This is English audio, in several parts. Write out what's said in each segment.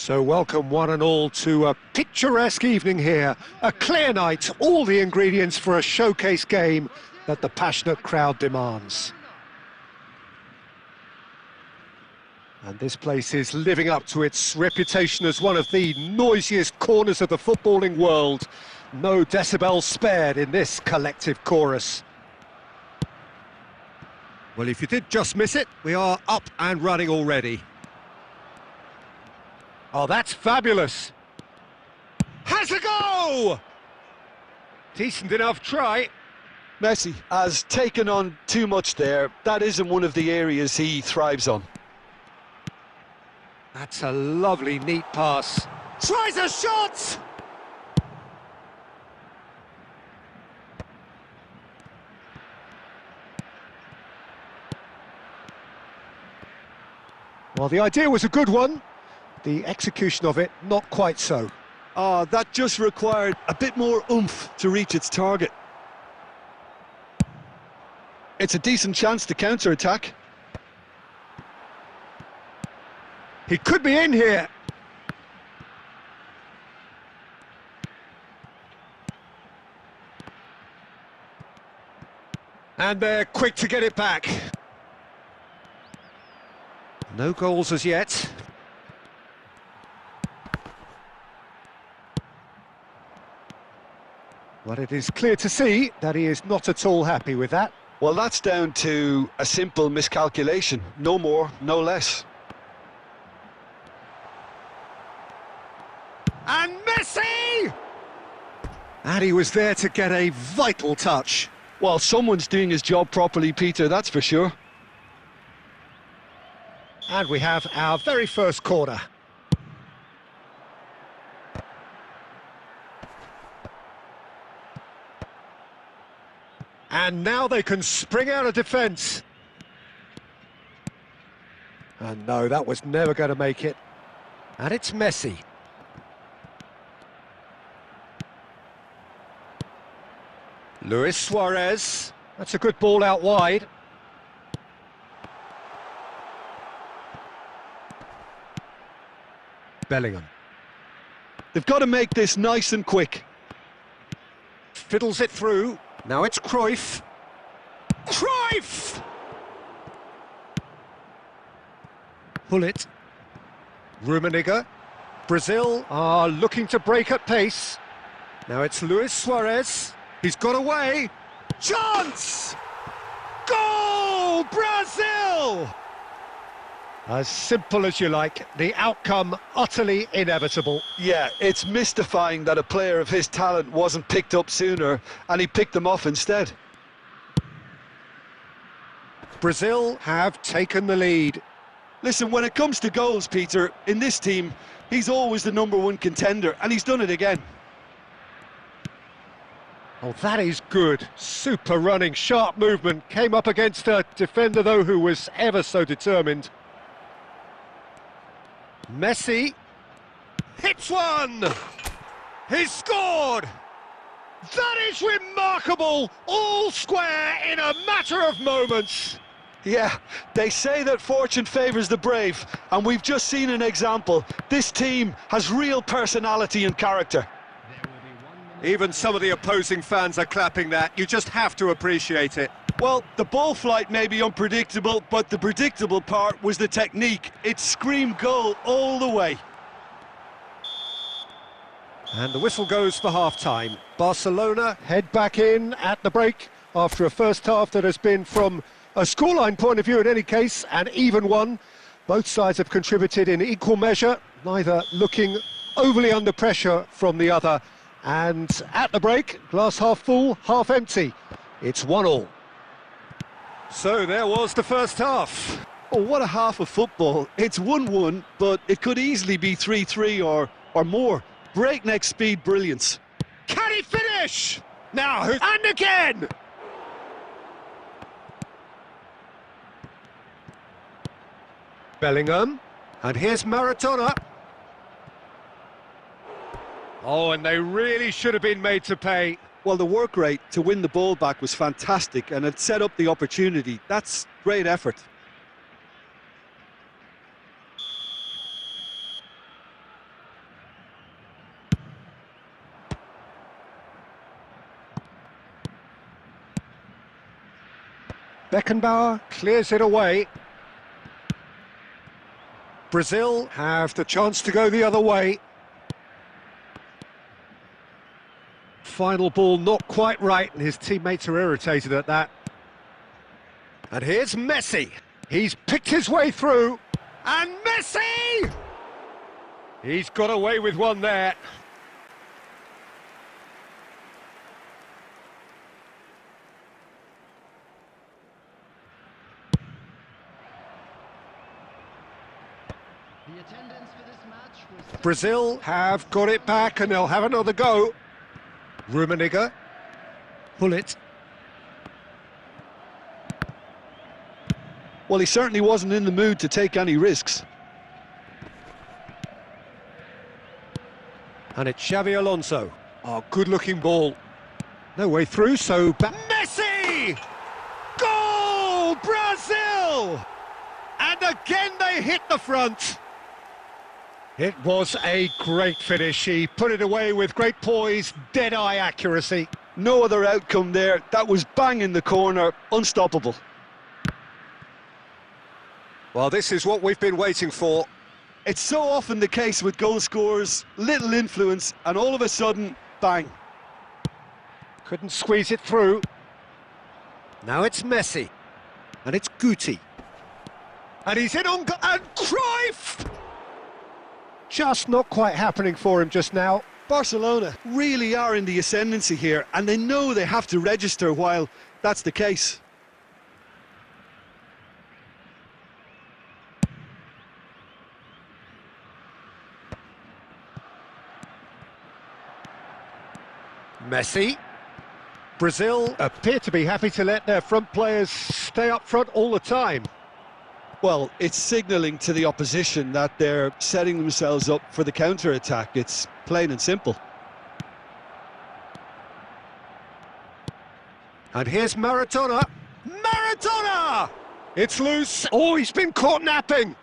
So welcome one and all to a picturesque evening here, a clear night, all the ingredients for a showcase game that the passionate crowd demands. And this place is living up to its reputation as one of the noisiest corners of the footballing world. No decibels spared in this collective chorus. Well, if you did just miss it, we are up and running already. Oh, that's fabulous. Has a go! Decent enough try. Messi has taken on too much there. That isn't one of the areas he thrives on. That's a lovely, neat pass. Tries a shot! Well, the idea was a good one. The execution of it, not quite so. That just required a bit more oomph to reach its target. It's a decent chance to counter-attack. He could be in here. And they're quick to get it back. No goals as yet. But it is clear to see that he is not at all happy with that. Well, that's down to a simple miscalculation. No more, no less. And Messi! And he was there to get a vital touch. Well, someone's doing his job properly, Peter, that's for sure. And we have our very first corner. And now they can spring out of defence. And no, that was never going to make it. And it's Messi. Luis Suarez. That's a good ball out wide. Bellingham. They've got to make this nice and quick. Fiddles it through. Now it's Cruyff. Cruyff! Pull it. Rummenigge. Brazil are looking to break at pace. Now it's Luis Suarez. He's got away. Chance! Goal! Brazil! As simple as you like, the outcome utterly inevitable. Yeah, it's mystifying that a player of his talent wasn't picked up sooner, and he picked them off instead. Brazil have taken the lead. Listen, when it comes to goals, Peter, in this team, he's always the #1 contender, and he's done it again. Oh, that is good. Super running, sharp movement. Came up against a defender, though, who was ever so determined. Messi hits one! He's scored! That is remarkable! All square in a matter of moments! Yeah, they say that fortune favours the brave, and we've just seen an example. This team has real personality and character. Even some of the opposing fans are clapping that. You just have to appreciate it. Well, the ball flight may be unpredictable, but the predictable part was the technique. It screamed goal all the way. And the whistle goes for half-time. Barcelona head back in at the break after a first half that has been, from a scoreline point of view in any case, an even one. Both sides have contributed in equal measure, neither looking overly under pressure from the other. And at the break, glass half full, half empty. It's 1-1. So there was the first half. Oh, what a half of football. It's 1-1, but it could easily be 3-3 or more. Breakneck speed brilliance. Can he finish? Now, and again! Bellingham. And here's Maradona. Oh, and they really should have been made to pay. Well, the work rate to win the ball back was fantastic, and it set up the opportunity. That's great effort. Beckenbauer clears it away. Brazil have the chance to go the other way. Final ball not quite right, and his teammates are irritated at that. And here's Messi. He's picked his way through. And Messi! He's got away with one there. The attendance for this match was... Brazil have got it back, and they'll have another go. Rummenigge. Pull it. Well, he certainly wasn't in the mood to take any risks. And it's Xavi Alonso. Oh, good-looking ball. No way through, so... Messi! Goal! Brazil! And again they hit the front. It was a great finish. He put it away with great poise, dead-eye accuracy. No other outcome there. That was bang in the corner, unstoppable. Well, this is what we've been waiting for. It's so often the case with goal scorers, little influence, and all of a sudden, bang. Couldn't squeeze it through. Now it's Messi. And it's Guti. And he's in on... And Cruyff! Just not quite happening for him just now. Barcelona really are in the ascendancy here, and they know they have to register while that's the case. Messi. Brazil appear to be happy to let their front players stay up front all the time. Well, it's signalling to the opposition that they're setting themselves up for the counter-attack. It's plain and simple. And here's Maradona. Maradona! It's loose. Oh, he's been caught napping.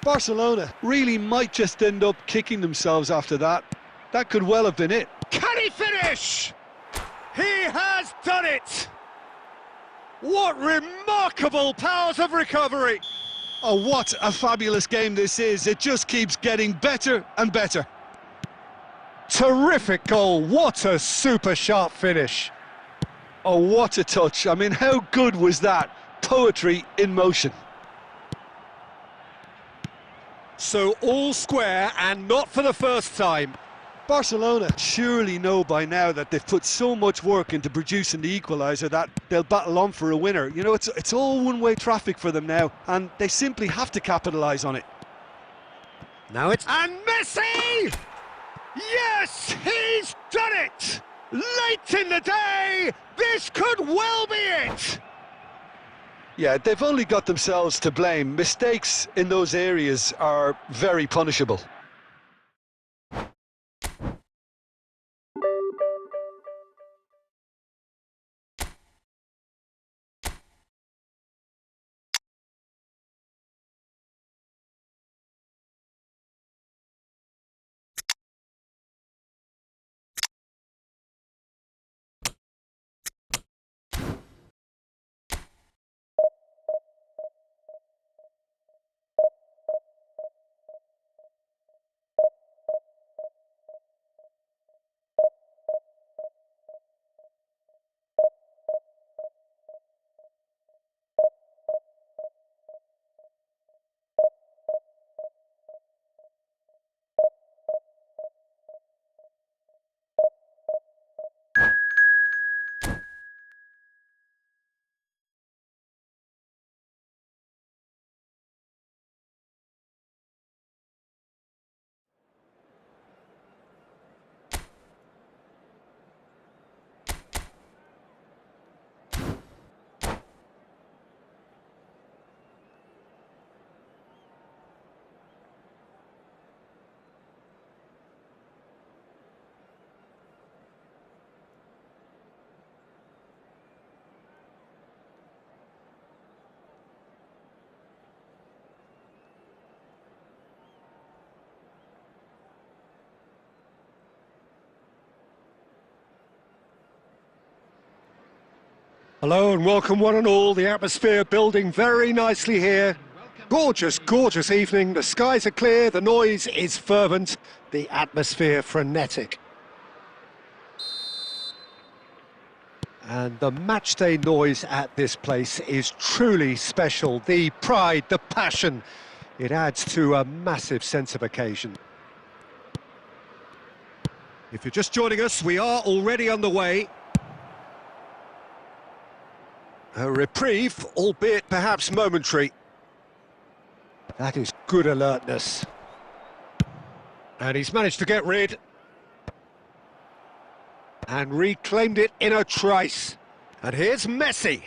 Barcelona really might just end up kicking themselves after that. That could well have been it. Can he finish? He has done it! What remarkable powers of recovery! Oh, what a fabulous game this is. It just keeps getting better and better. Terrific goal. What a super sharp finish. Oh, what a touch. I mean, how good was that? Poetry in motion. So all square, and not for the first time. Barcelona surely know by now that they've put so much work into producing the equaliser that they'll battle on for a winner. You know, it's all one-way traffic for them now, and they simply have to capitalise on it. Now it's... And Messi! Yes, he's done it! Late in the day, this could well be it! Yeah, they've only got themselves to blame. Mistakes in those areas are very punishable. Hello and welcome one and all. The atmosphere building very nicely here. Gorgeous, gorgeous evening. The skies are clear, the noise is fervent, the atmosphere frenetic. And the matchday noise at this place is truly special. The pride, the passion, it adds to a massive sense of occasion. If you're just joining us, we are already underway. A reprieve, albeit perhaps momentary. That is good alertness. And he's managed to get rid. And reclaimed it in a trice. And here's Messi.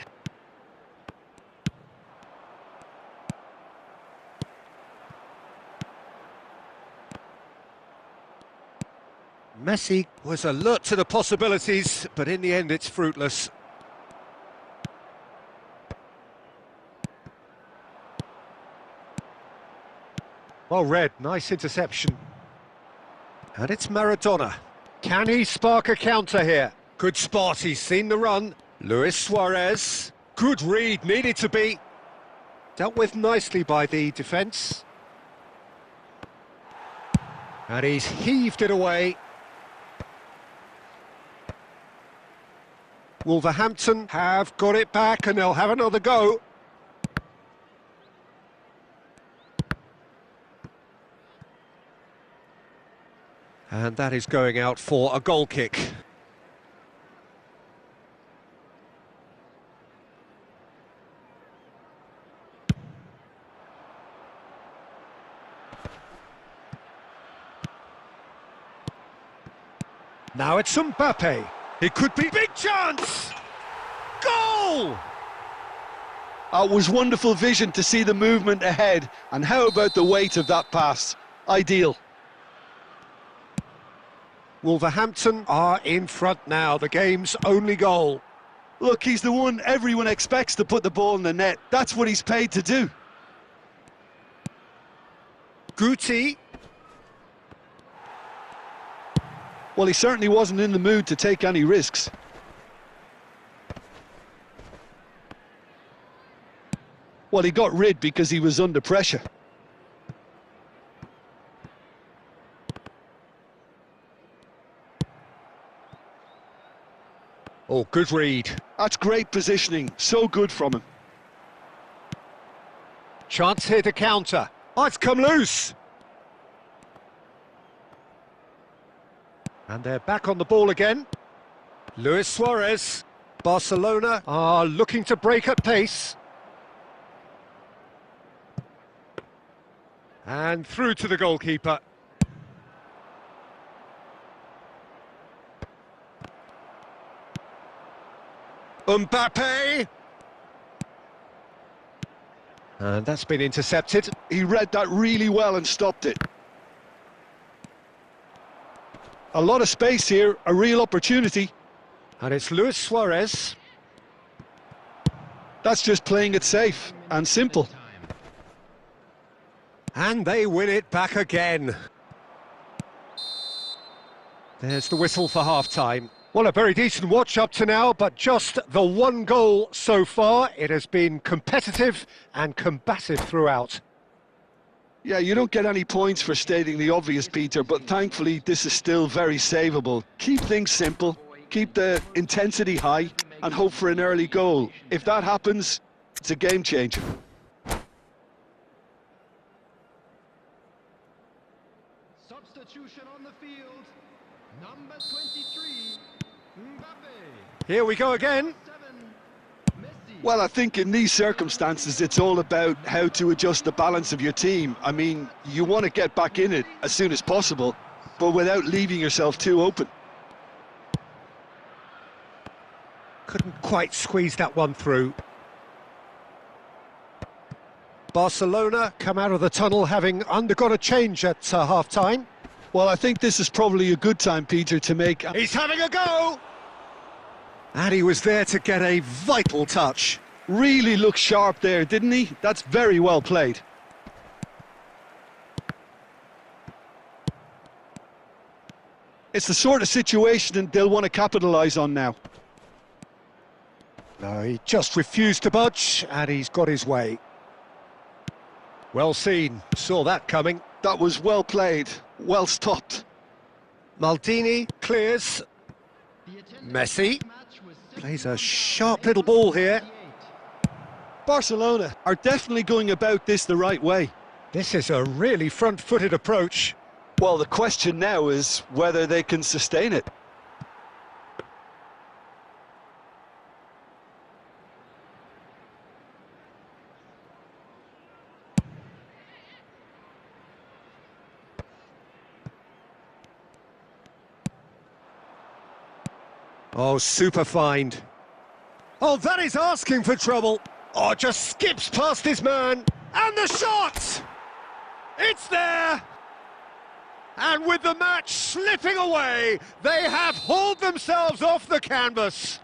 Messi was alert to the possibilities, but in the end it's fruitless. Well read, nice interception. And it's Maradona. Can he spark a counter here? Good spot, he's seen the run. Luis Suarez. Good read, needed to be. Dealt with nicely by the defence. And he's heaved it away. Wolverhampton have got it back and they'll have another go. And that is going out for a goal kick. Now it's Mbappe. It could be big chance! Goal! It was wonderful vision to see the movement ahead, and how about the weight of that pass? Ideal. Wolverhampton are in front now, the game's only goal. Look, he's the one everyone expects to put the ball in the net. That's what he's paid to do. Guti. Well, he certainly wasn't in the mood to take any risks. Well, he got rid because he was under pressure. Oh, good read. That's great positioning, so good from him. Chance here to counter. Oh, it's come loose. And they're back on the ball again. Luis Suarez. Barcelona are looking to break at pace. And through to the goalkeeper. Mbappe! And that's been intercepted. He read that really well and stopped it. A lot of space here, a real opportunity. And it's Luis Suarez. That's just playing it safe and simple. And they win it back again. There's the whistle for half-time. Well, a very decent watch up to now, but just the one goal so far. It has been competitive and combative throughout. Yeah, you don't get any points for stating the obvious, Peter, but thankfully this is still very savable. Keep things simple, keep the intensity high, and hope for an early goal. If that happens, it's a game changer. Substitution on the field. Number 23, Mbappe. Here we go again. 7, Messi. Well, I think in these circumstances, it's all about how to adjust the balance of your team. I mean, you want to get back in it as soon as possible, but without leaving yourself too open. Couldn't quite squeeze that one through. Barcelona come out of the tunnel having undergone a change at half-time. Well, I think this is probably a good time, Peter, to make... He's having a go! And he was there to get a vital touch. Really looked sharp there, didn't he? That's very well played. It's the sort of situation they'll want to capitalise on now. No, he just refused to budge, and he's got his way. Well seen, saw that coming. That was well played, well stopped. Maldini clears. The attendance Messi of the match was plays a sharp little ball here. 61,848. Barcelona are definitely going about this the right way. This is a really front-footed approach. Well, the question now is whether they can sustain it. Oh, super find. Oh, that is asking for trouble. Oh, just skips past his man. And the shot! It's there! And with the match slipping away, they have hauled themselves off the canvas.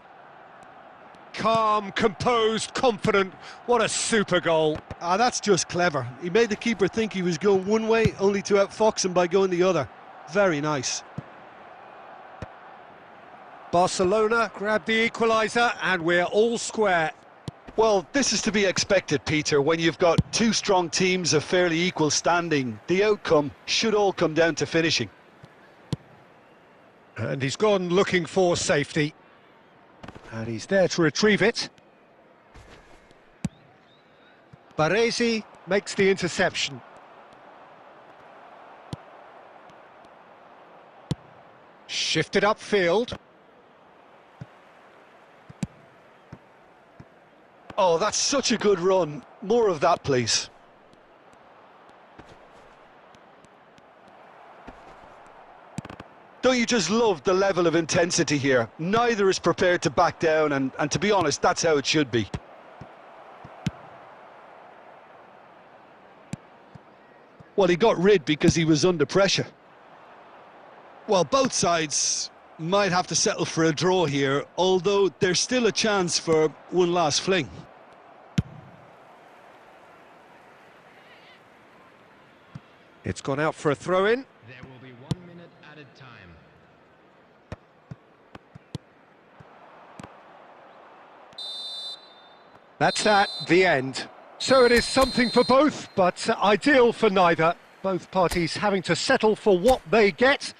Calm, composed, confident. What a super goal. Ah, that's just clever. He made the keeper think he was going one way, only to outfox him by going the other. Very nice. Barcelona grab the equaliser, and we're all square. Well, this is to be expected, Peter. When you've got two strong teams of fairly equal standing, the outcome should all come down to finishing. And he's gone looking for safety. And he's there to retrieve it. Baresi makes the interception. Shifted upfield. Oh, that's such a good run. More of that, please. Don't you just love the level of intensity here? Neither is prepared to back down, and to be honest, that's how it should be. Well, he got rid because he was under pressure. Well, both sides might have to settle for a draw here, although there's still a chance for one last fling. It's gone out for a throw-in. There will be 1 minute added time. That's that, the end. So it is something for both, but ideal for neither. Both parties having to settle for what they get.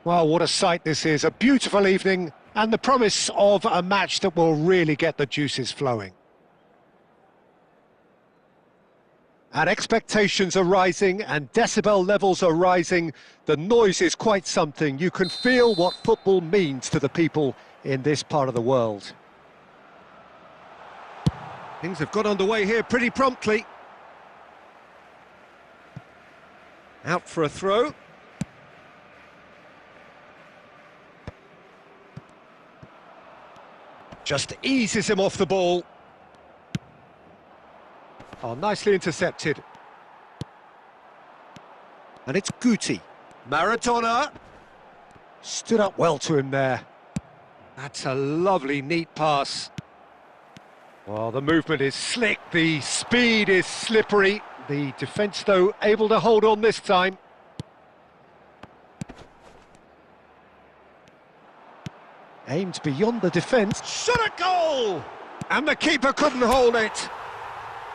Well, what a sight this is. A beautiful evening and the promise of a match that will really get the juices flowing. And expectations are rising and decibel levels are rising. The noise is quite something. You can feel what football means to the people in this part of the world. Things have got underway here pretty promptly. Out for a throw. Just eases him off the ball. Oh, nicely intercepted. And it's Guti. Maradona. Stood up well to him there. That's a lovely, neat pass. Well, the movement is slick, the speed is slippery. The defence, though, able to hold on this time. Aimed beyond the defence. Shot a goal! And the keeper couldn't hold it.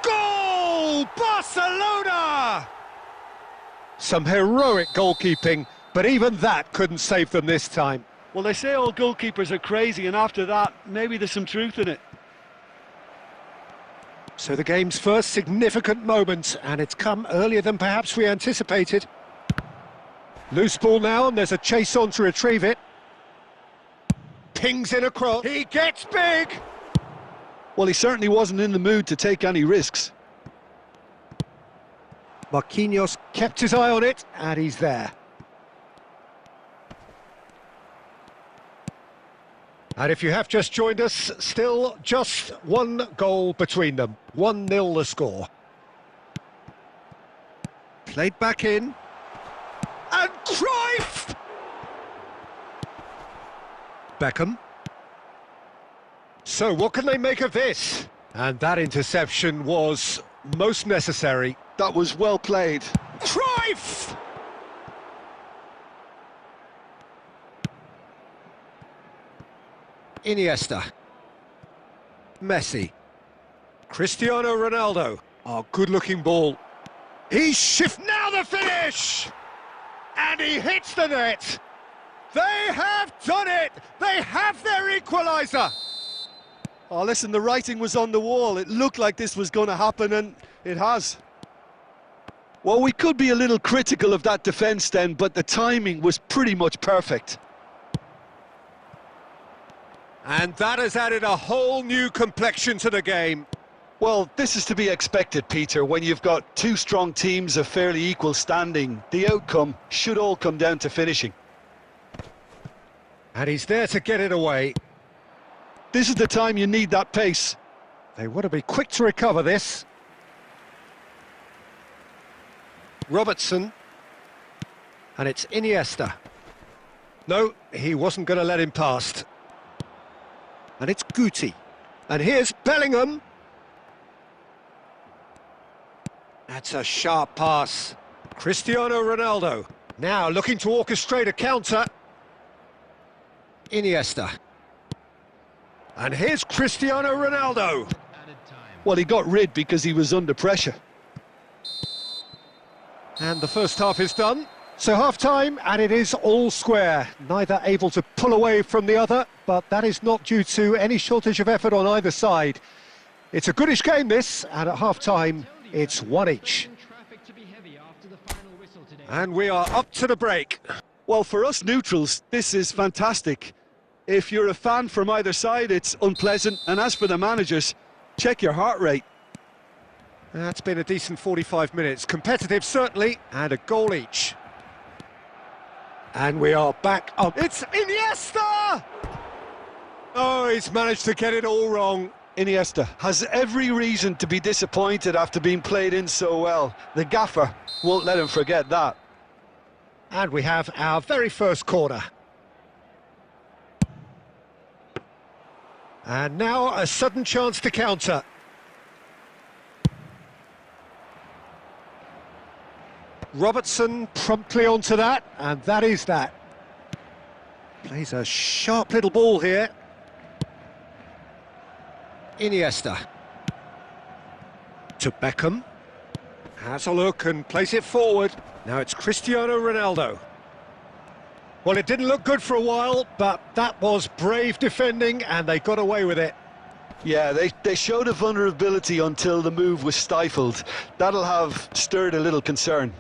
Goal! Barcelona! Some heroic goalkeeping, but even that couldn't save them this time. Well, they say all goalkeepers are crazy, and after that, maybe there's some truth in it. So the game's first significant moment, and it's come earlier than perhaps we anticipated. Loose ball now, and there's a chase on to retrieve it. Pings in across. He gets big! Well, he certainly wasn't in the mood to take any risks. Marquinhos kept his eye on it, and he's there. And if you have just joined us, still just one goal between them. 1-0 the score. Played back in. And Cruyff! Beckham. So what can they make of this? And that interception was most necessary. That was well played. Cruyff! Iniesta. Messi. Cristiano Ronaldo. Oh, good-looking ball. He's now the finish! And he hits the net! They have done it! They have their equaliser! Oh, listen, the writing was on the wall. It looked like this was going to happen, and it has. Well, we could be a little critical of that defence then, but the timing was pretty much perfect. And that has added a whole new complexion to the game. Well, this is to be expected, Peter. When you've got two strong teams of fairly equal standing, the outcome should all come down to finishing. And he's there to get it away. This is the time you need that pace. They want to be quick to recover this. Robertson. And it's Iniesta. No, he wasn't going to let him past. And it's Guti. And here's Bellingham. That's a sharp pass. Cristiano Ronaldo. Now looking to orchestrate a counter. Iniesta. And here's Cristiano Ronaldo. Well, he got rid because he was under pressure. And the first half is done. So half-time, and it is all square. Neither able to pull away from the other, but that is not due to any shortage of effort on either side. It's a goodish game, this, and at half-time, it's one each. And we are up to the break. Well, for us neutrals, this is fantastic. If you're a fan from either side, it's unpleasant. And as for the managers, check your heart rate. That's been a decent 45 minutes. Competitive, certainly, and a goal each. And we are back up. It's Iniesta! Oh, he's managed to get it all wrong. Iniesta has every reason to be disappointed after being played in so well. The gaffer won't let him forget that. And we have our very first corner. And now a sudden chance to counter. Robertson promptly onto that, and that is that. Plays a sharp little ball here. Iniesta. To Beckham. Has a look and plays it forward. Now it's Cristiano Ronaldo. Well, it didn't look good for a while, but that was brave defending, and they got away with it. Yeah, they showed a vulnerability until the move was stifled. That'll have stirred a little concern.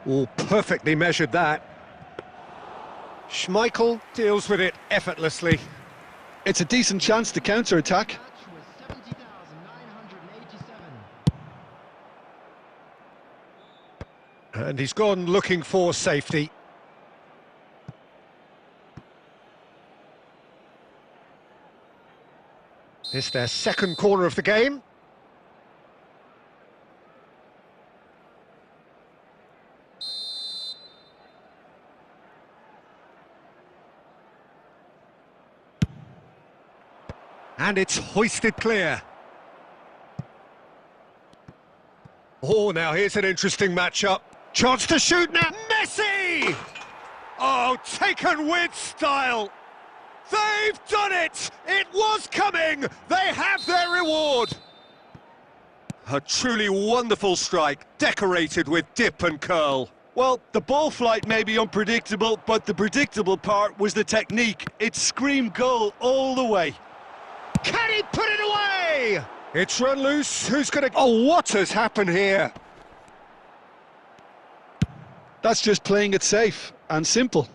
Oh, perfectly measured that. Schmeichel deals with it effortlessly. It's a decent chance to counter-attack. Match was 70,987. And he's gone looking for safety. It's their second corner of the game. And it's hoisted clear. Oh, now here's an interesting matchup. Chance to shoot now. Messi! Oh, taken with style. They've done it! It was coming! They have their reward! A truly wonderful strike, decorated with dip and curl. Well, the ball flight may be unpredictable, but the predictable part was the technique. It screamed goal all the way. Can he put it away? It's run loose. Who's going to... Oh, what has happened here? That's just playing it safe and simple.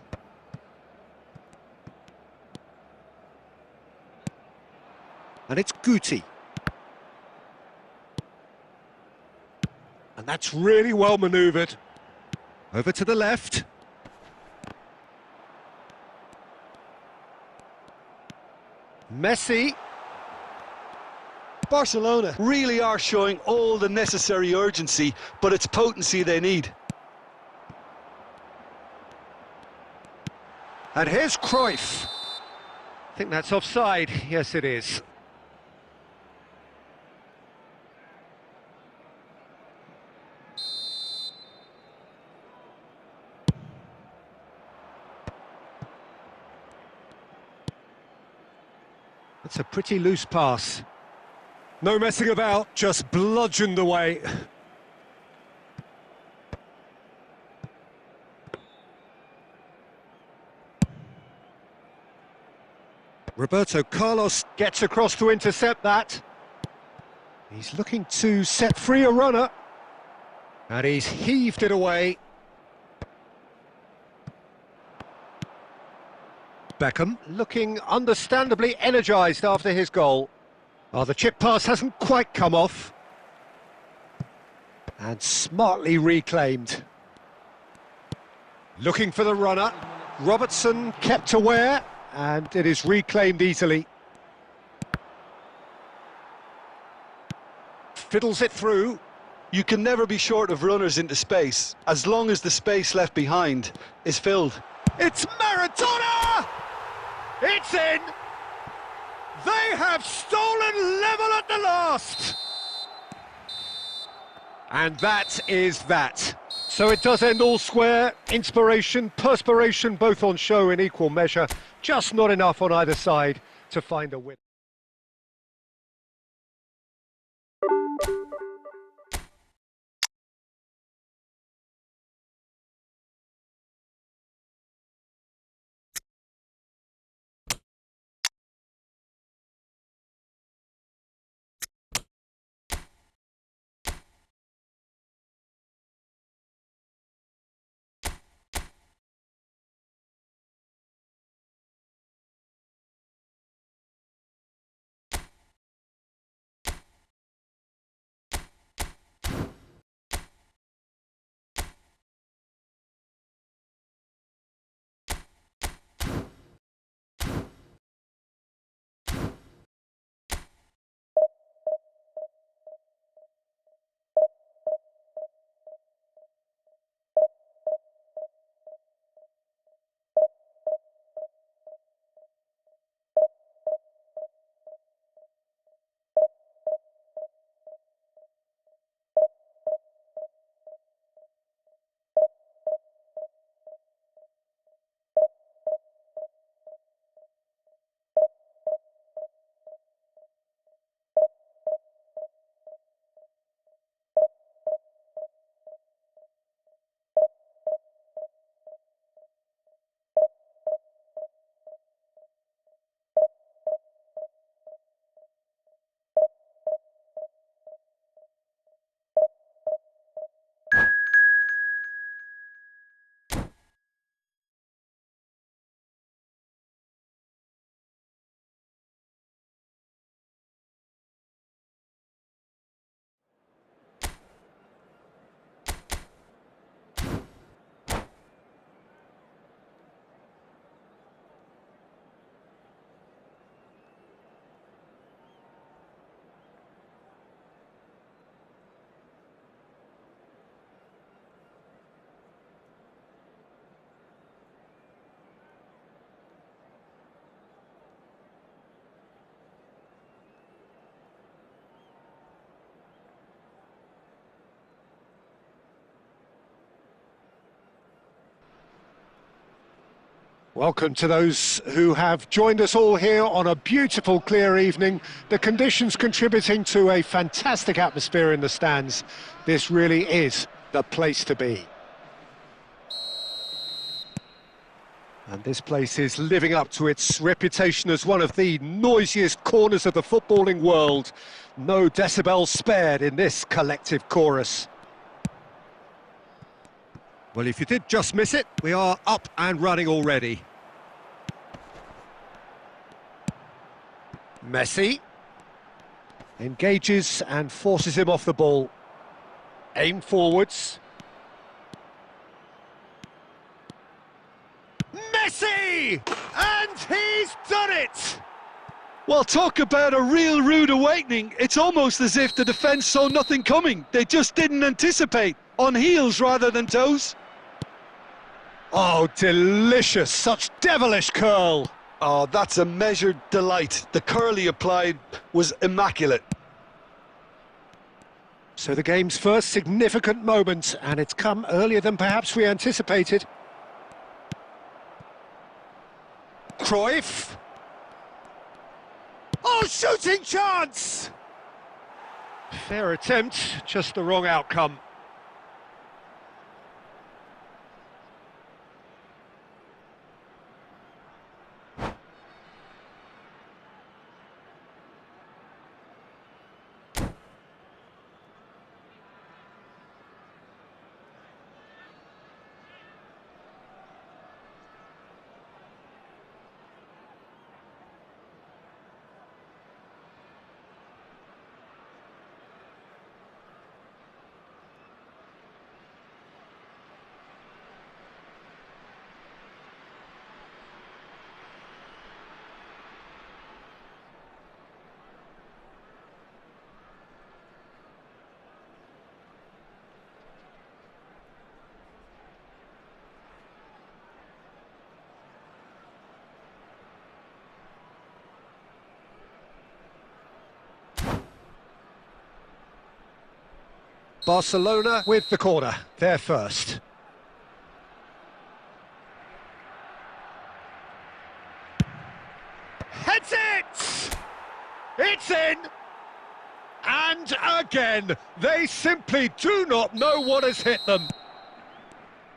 And it's Guti. And that's really well manoeuvred. Over to the left. Messi. Barcelona really are showing all the necessary urgency, but it's potency they need. And here's Cruyff. I think that's offside. Yes, it is. It's a pretty loose pass. No messing about, just bludgeoned away. Roberto Carlos gets across to intercept that. He's looking to set free a runner. And he's heaved it away. Beckham looking understandably energised after his goal. Oh, the chip pass hasn't quite come off. And smartly reclaimed. Looking for the runner. Robertson kept aware, and it is reclaimed easily. Fiddles it through. You can never be short of runners into space, as long as the space left behind is filled. It's Maradona! It's in! They have stolen level at the last! And that is that. So it does end all square. Inspiration, perspiration, both on show in equal measure. Just not enough on either side to find a win. Welcome to those who have joined us all here on a beautiful, clear evening. The conditions contributing to a fantastic atmosphere in the stands. This really is the place to be. And this place is living up to its reputation as one of the noisiest corners of the footballing world. No decibels spared in this collective chorus. Well, if you did just miss it, we are up and running already. Messi engages and forces him off the ball. Aim forwards. Messi! And he's done it! Well, talk about a real rude awakening. It's almost as if the defence saw nothing coming. They just didn't anticipate. On heels rather than toes. Oh, delicious. Such devilish curl. Oh, that's a measured delight. The curl he applied was immaculate. So the game's first significant moment, and it's come earlier than perhaps we anticipated. Cruyff. Oh, shooting chance! Fair attempt, just the wrong outcome. Barcelona with the corner, they're first. Heads it! It's in! And again, they simply do not know what has hit them.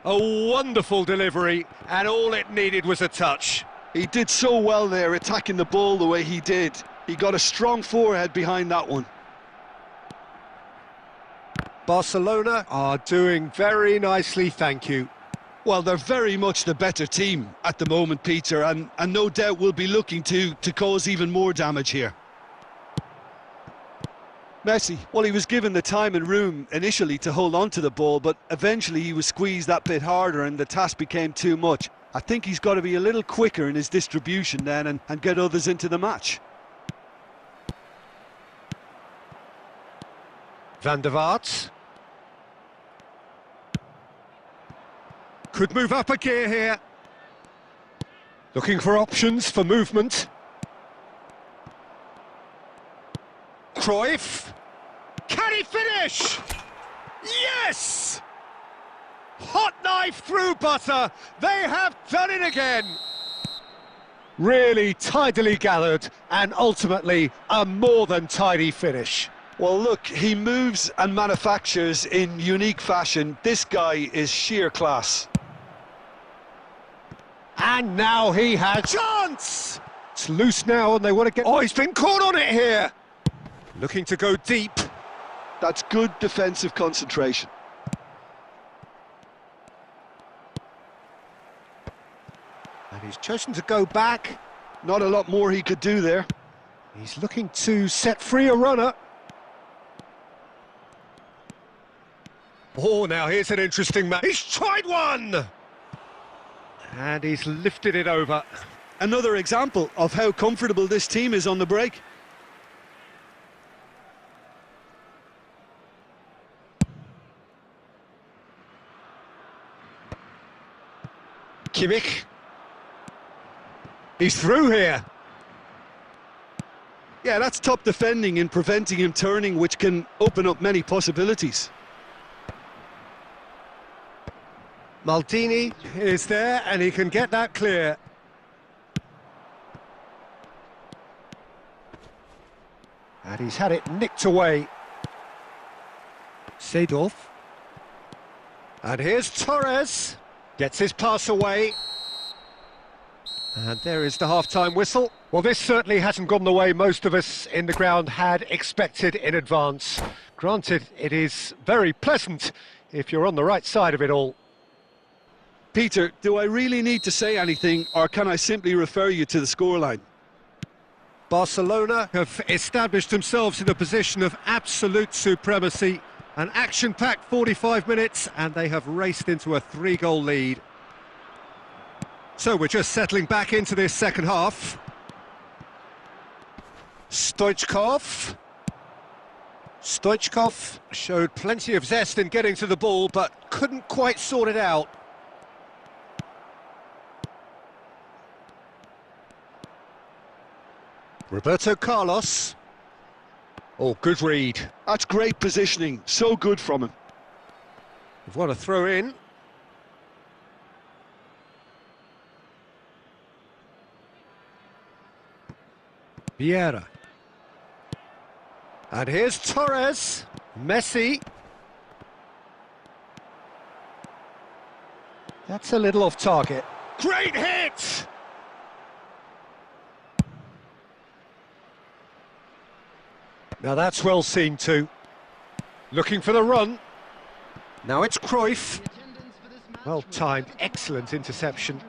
A wonderful delivery, and all it needed was a touch. He did so well there, attacking the ball the way he did. He got a strong forehead behind that one. Barcelona are doing very nicely, thank you. Well, they're very much the better team at the moment, Peter, and no doubt will be looking to cause even more damage here. Messi, well, he was given the time and room initially to hold on to the ball, but eventually he was squeezed that bit harder and the task became too much. I think he's got to be a little quicker in his distribution then and get others into the match. Van der Vaart. Could move up a gear here. Looking for options for movement. Cruyff. Can he finish? Yes! Hot knife through butter. They have done it again. Really tidily gathered and ultimately a more than tidy finish. Well, look, he moves and manufactures in unique fashion. This guy is sheer class. And now he has chance! It's loose now and they want to get... Oh, he's been caught on it here! Looking to go deep. That's good defensive concentration. And he's chosen to go back. Not a lot more he could do there. He's looking to set free a runner. Oh, now here's an interesting match. He's tried one! And he's lifted it over. Another example of how comfortable this team is on the break. Kimmich. He's through here. Yeah, that's top defending and preventing him turning, which can open up many possibilities. Maldini is there and he can get that clear. And he's had it nicked away. Seedorf. And here's Torres. Gets his pass away. And there is the half-time whistle. Well, this certainly hasn't gone the way most of us in the ground had expected in advance. Granted, it is very pleasant if you're on the right side of it all. Peter, do I really need to say anything, or can I simply refer you to the scoreline? Barcelona have established themselves in a position of absolute supremacy. An action-packed 45 minutes, and they have raced into a 3-goal lead. So we're just settling back into this second half. Stoichkov. Stoichkov showed plenty of zest in getting to the ball, but couldn't quite sort it out. Roberto Carlos. Oh, good read. That's great positioning, so good from him. We've won a throw in. Vieira. And here's Torres. Messi. That's a little off target. Great hit! Now that's well seen too. Looking for the run. Now it's Cruyff. Well timed, excellent interception.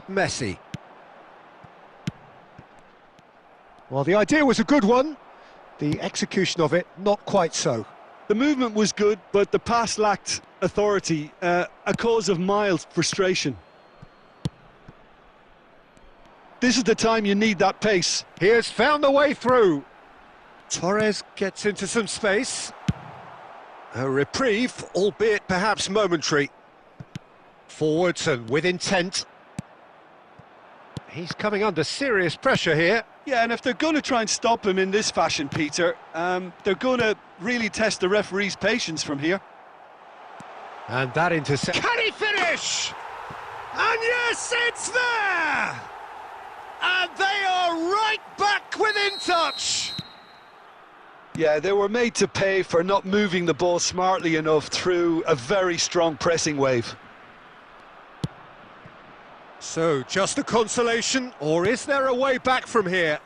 Messi. Well, the idea was a good one. The execution of it, not quite so. The movement was good, but the pass lacked authority, a cause of mild frustration. This is the time you need that pace. He has found the way through. Torres gets into some space. A reprieve, albeit perhaps momentary. Forwards and with intent. He's coming under serious pressure here. Yeah, and if they're going to try and stop him in this fashion, Peter, they're going to really test the referee's patience from here. And that intercept. Can he finish? And yes, it's there! And they are right back within touch. Yeah, they were made to pay for not moving the ball smartly enough through a very strong pressing wave. So, just a consolation, or is there a way back from here?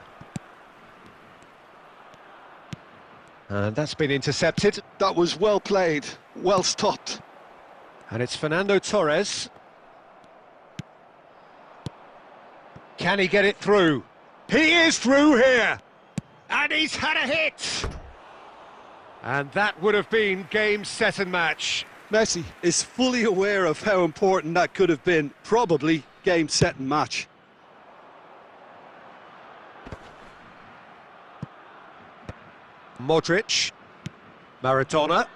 And that's been intercepted. That was well played, well stopped. And it's Fernando Torres. Can he get it through? He is through here! And he's had a hit! And that would have been game, set and match. Messi is fully aware of how important that could have been. Probably game, set and match. Modric. Maradona.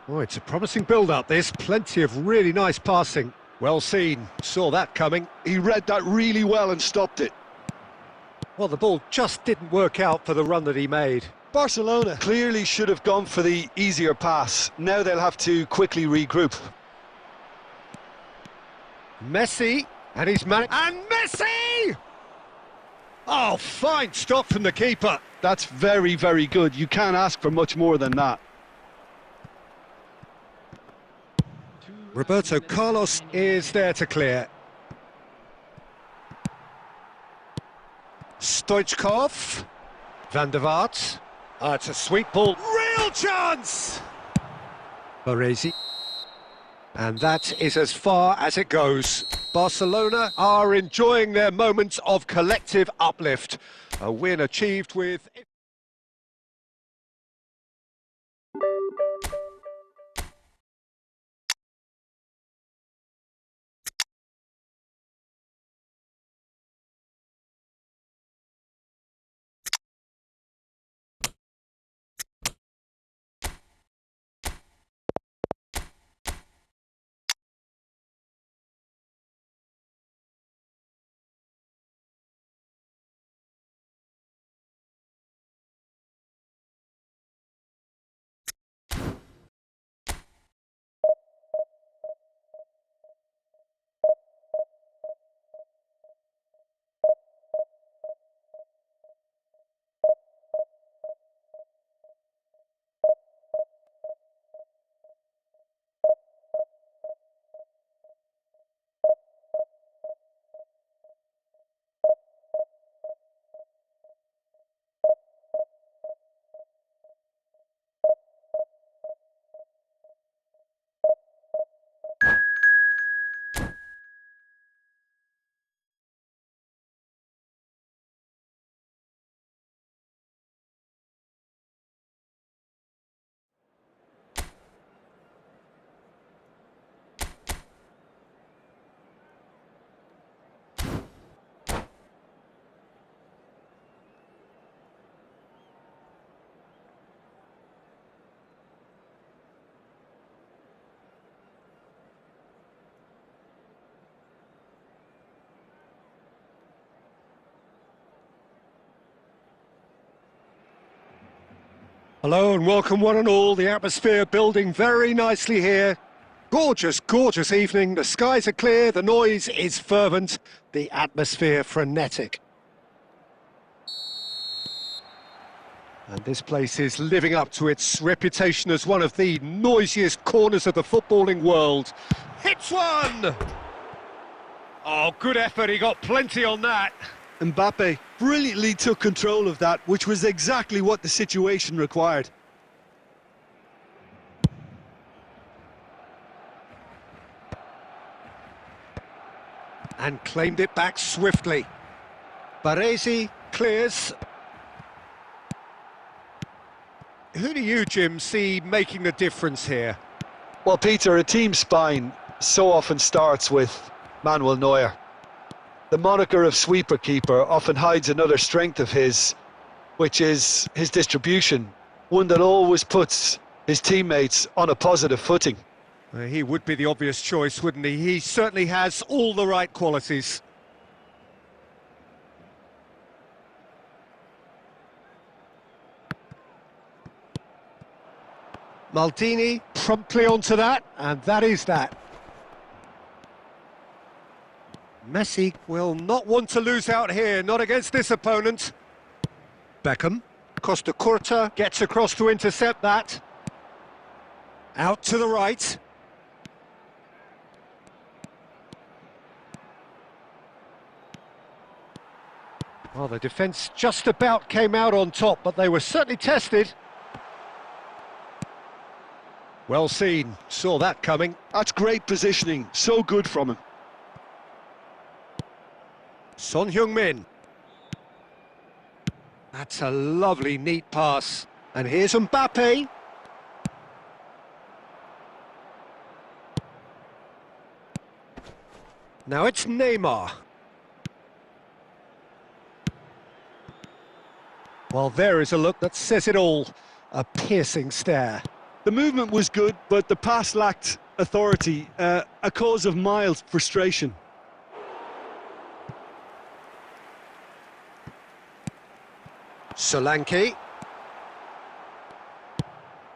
Oh, it's a promising build-up, this. Plenty of really nice passing. Well seen. Saw that coming. He read that really well and stopped it. Well, the ball just didn't work out for the run that he made. Barcelona clearly should have gone for the easier pass. Now they'll have to quickly regroup. Messi, and he's managed. And Messi! Oh, fine stop from the keeper. That's very, very good. You can't ask for much more than that. Roberto Carlos is there to clear. Stoichkov. Van der Vaart. It's a sweet ball. Real chance! Baresi. And that is as far as it goes. Barcelona are enjoying their moments of collective uplift. A win achieved with... Hello and welcome one and all. The atmosphere building very nicely here. Gorgeous, gorgeous evening. The skies are clear, the noise is fervent, the atmosphere frenetic. And this place is living up to its reputation as one of the noisiest corners of the footballing world. Hits one! Oh, good effort, he got plenty on that. Mbappe brilliantly took control of that, which was exactly what the situation required. And claimed it back swiftly. Baresi clears. Who do you, Jim, see making the difference here? Well, Peter, a team's spine so often starts with Manuel Neuer. The moniker of sweeper keeper often hides another strength of his, which is his distribution, one that always puts his teammates on a positive footing. He would be the obvious choice, wouldn't he? He certainly has all the right qualities. Maldini promptly onto that, and that is that. Messi will not want to lose out here, not against this opponent. Beckham, Costa Curta gets across to intercept that. Out to the right. Well, the defence just about came out on top, but they were certainly tested. Well seen, saw that coming. That's great positioning, so good from him. Son Heung-min. That's a lovely, neat pass. And here's Mbappe. Now it's Neymar. Well, there is a look that says it all. A piercing stare. The movement was good, but the pass lacked authority, a cause of mild frustration. Solanke.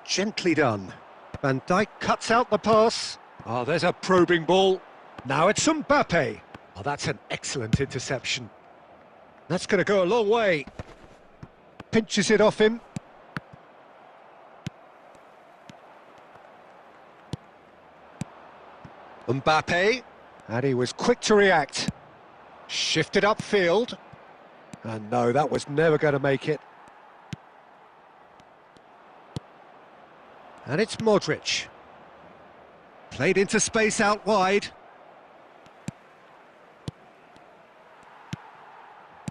Gently done. Van Dijk cuts out the pass. Oh, there's a probing ball. Now it's Mbappe. Oh, that's an excellent interception. That's going to go a long way. Pinches it off him. Mbappe. And he was quick to react. Shifted upfield. And no, that was never going to make it. And it's Modric. Played into space out wide.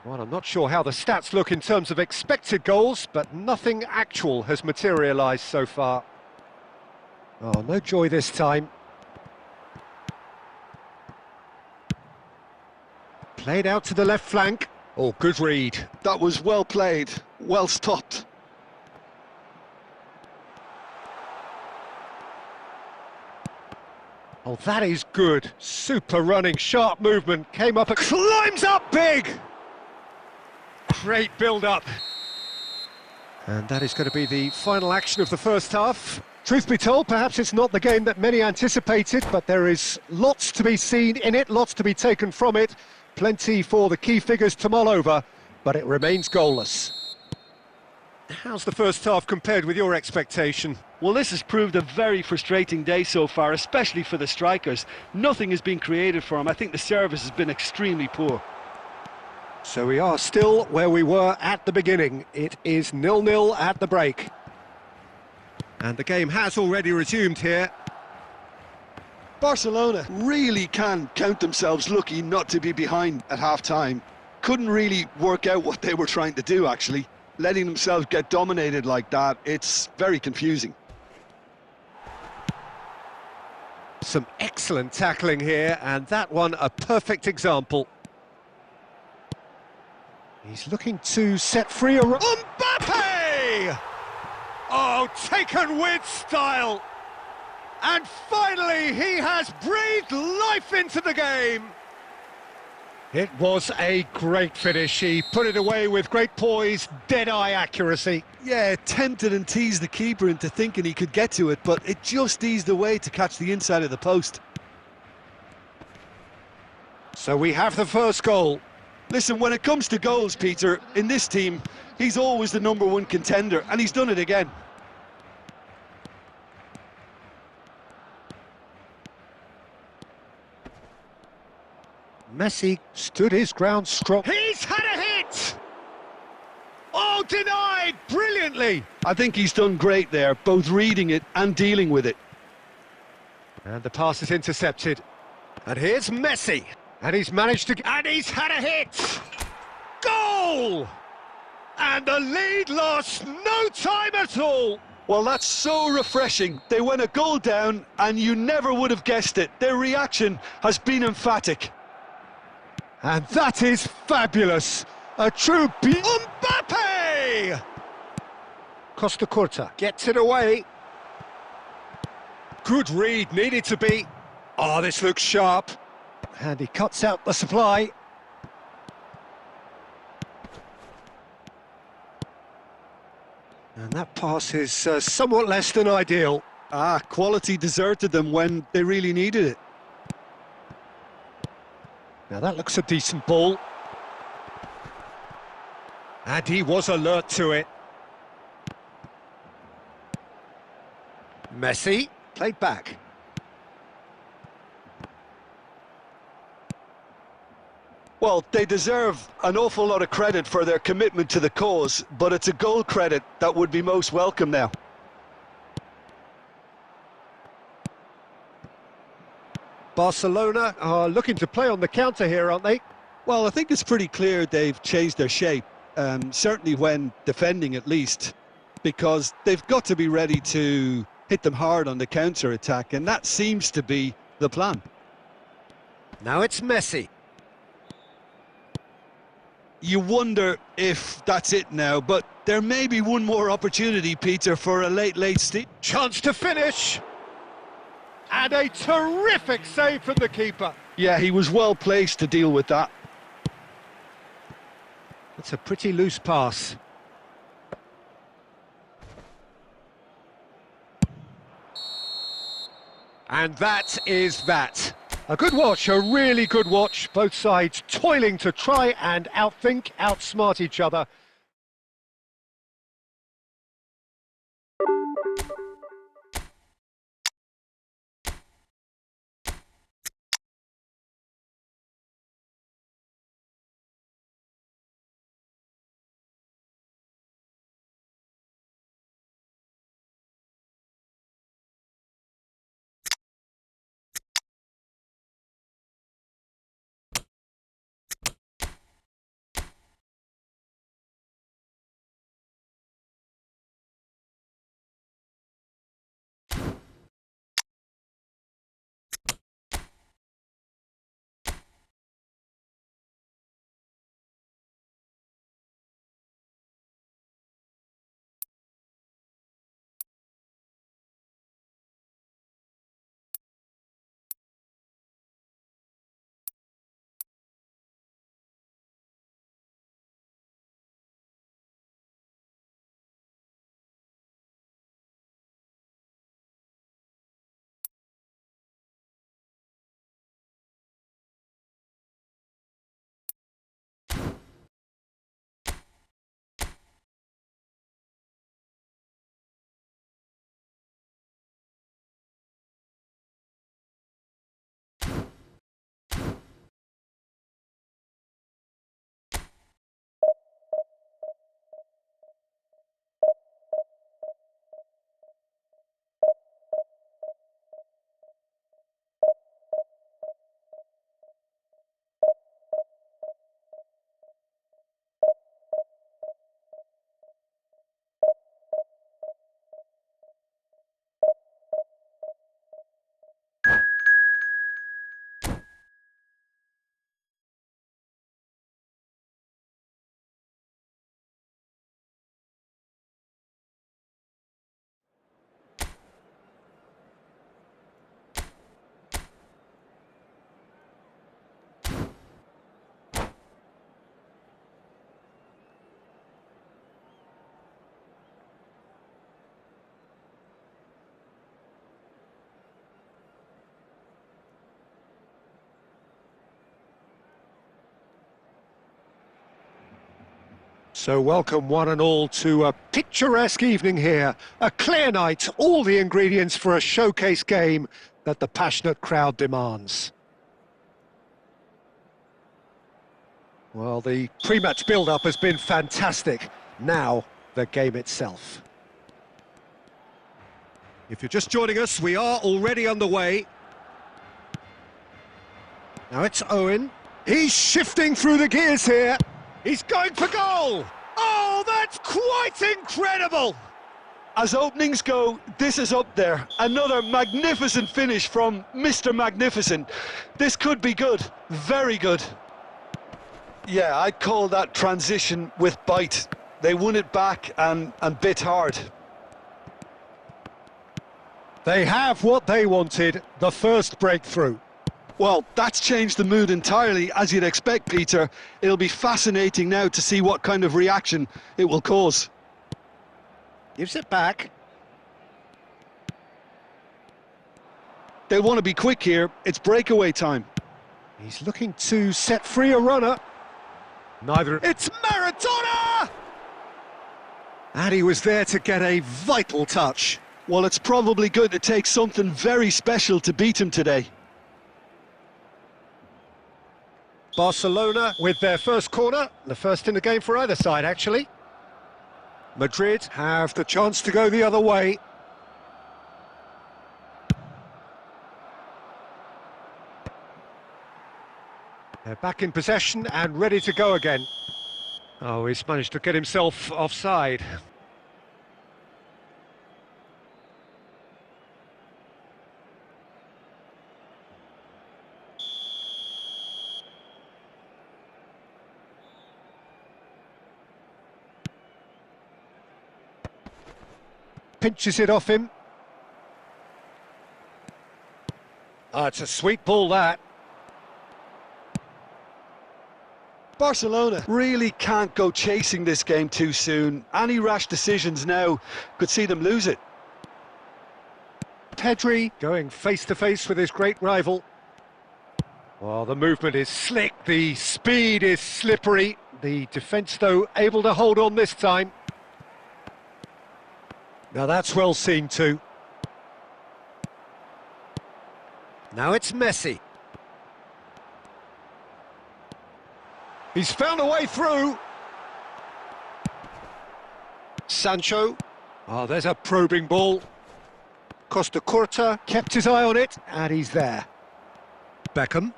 Well, I'm not sure how the stats look in terms of expected goals, but nothing actual has materialised so far. Oh, no joy this time. Played out to the left flank. Oh, good read. That was well played, well stopped. Oh, that is good. Super running, sharp movement. Came up and climbs up big. Great build-up. And that is going to be the final action of the first half. Truth be told, perhaps it's not the game that many anticipated, but there is lots to be seen in it, lots to be taken from it. Plenty for the key figures to mull over, but it remains goalless. How's the first half compared with your expectation? Well, this has proved a very frustrating day so far, especially for the strikers. Nothing has been created for them. I think the service has been extremely poor. So we are still where we were at the beginning. It is 0-0 at the break. And the game has already resumed here. Barcelona really can count themselves lucky not to be behind at half-time. Couldn't really work out what they were trying to do, actually. Letting themselves get dominated like that, it's very confusing. Some excellent tackling here, and that one a perfect example. He's looking to set free a... Mbappe! Oh, taken with style! And finally, he has breathed life into the game. It was a great finish. He put it away with great poise, dead-eye accuracy. Yeah, it tempted and teased the keeper into thinking he could get to it, but it just eased away to catch the inside of the post. So we have the first goal. Listen, when it comes to goals, Peter, in this team, he's always the #1 contender, and he's done it again. Messi stood his ground strong. He's had a hit! Oh, denied brilliantly! I think he's done great there, both reading it and dealing with it. And the pass is intercepted. And here's Messi. And he's managed to... And he's had a hit! Goal! And the lead lost no time at all! Well, that's so refreshing. They went a goal down, and you never would have guessed it. Their reaction has been emphatic. And that is fabulous! A true Mbappe! Costa Curta gets it away. Good read, needed to be. Oh, this looks sharp. And he cuts out the supply. And that pass is somewhat less than ideal. Quality deserted them when they really needed it. Now that looks a decent ball. And he was alert to it. Messi, played back. Well, they deserve an awful lot of credit for their commitment to the cause, but it's a goal credit that would be most welcome now. Barcelona are looking to play on the counter here, aren't they? Well, I think it's pretty clear they've changed their shape, certainly when defending at least, because they've got to be ready to hit them hard on the counter-attack, and that seems to be the plan. Now it's Messi. You wonder if that's it now, but there may be one more opportunity, Peter, for a late steal. Chance to finish. And a terrific save from the keeper. Yeah, he was well placed to deal with that. It's a pretty loose pass. And that is that. A good watch, a really good watch. Both sides toiling to try and outthink, outsmart each other. So welcome one and all to a picturesque evening here. A clear night, all the ingredients for a showcase game that the passionate crowd demands. Well, the pre-match build-up has been fantastic. Now, the game itself. If you're just joining us, we are already underway. Now it's Owen. He's shifting through the gears here. He's going for goal! Oh, that's quite incredible! As openings go, this is up there. Another magnificent finish from Mr. Magnificent. This could be good, very good. Yeah, I'd call that transition with bite. They won it back and bit hard. They have what they wanted, the first breakthrough. Well, that's changed the mood entirely, as you'd expect, Peter. It'll be fascinating now to see what kind of reaction it will cause. Gives it back. They want to be quick here. It's breakaway time. He's looking to set free a runner. Neither. It's Maradona! And he was there to get a vital touch. Well, it's probably going to take something very special to beat him today. Barcelona with their first corner, the first in the game for either side, actually. Madrid have the chance to go the other way. They're back in possession and ready to go again. Oh, he's managed to get himself offside. Pinches it off him. Oh, it's a sweet ball, that. Barcelona really can't go chasing this game too soon. Any rash decisions now could see them lose it. Pedri going face-to-face with his great rival. Well, the movement is slick, the speed is slippery. The defence, though, able to hold on this time. Now that's well seen too. Now it's Messi. He's found a way through. Sancho. Oh, there's a probing ball. Costa Curta kept his eye on it, and he's there. Beckham.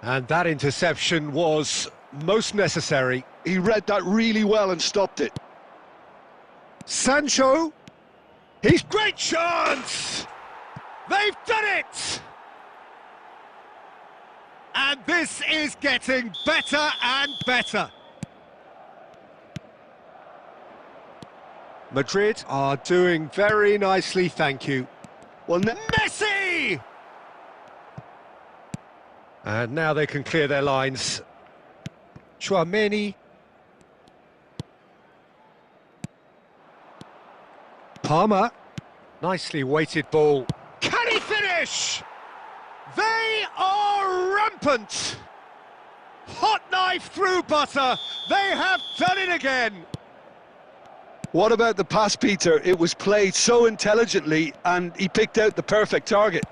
And that interception was most necessary. He read that really well and stopped it. Sancho, he's great chance! They've done it! And this is getting better and better. Madrid are doing very nicely, thank you. Well, Messi! And now they can clear their lines. Chouameni. Palmer, nicely weighted ball. Can he finish? They are rampant. Hot knife through butter. They have done it again. What about the pass, Peter? It was played so intelligently and he picked out the perfect target.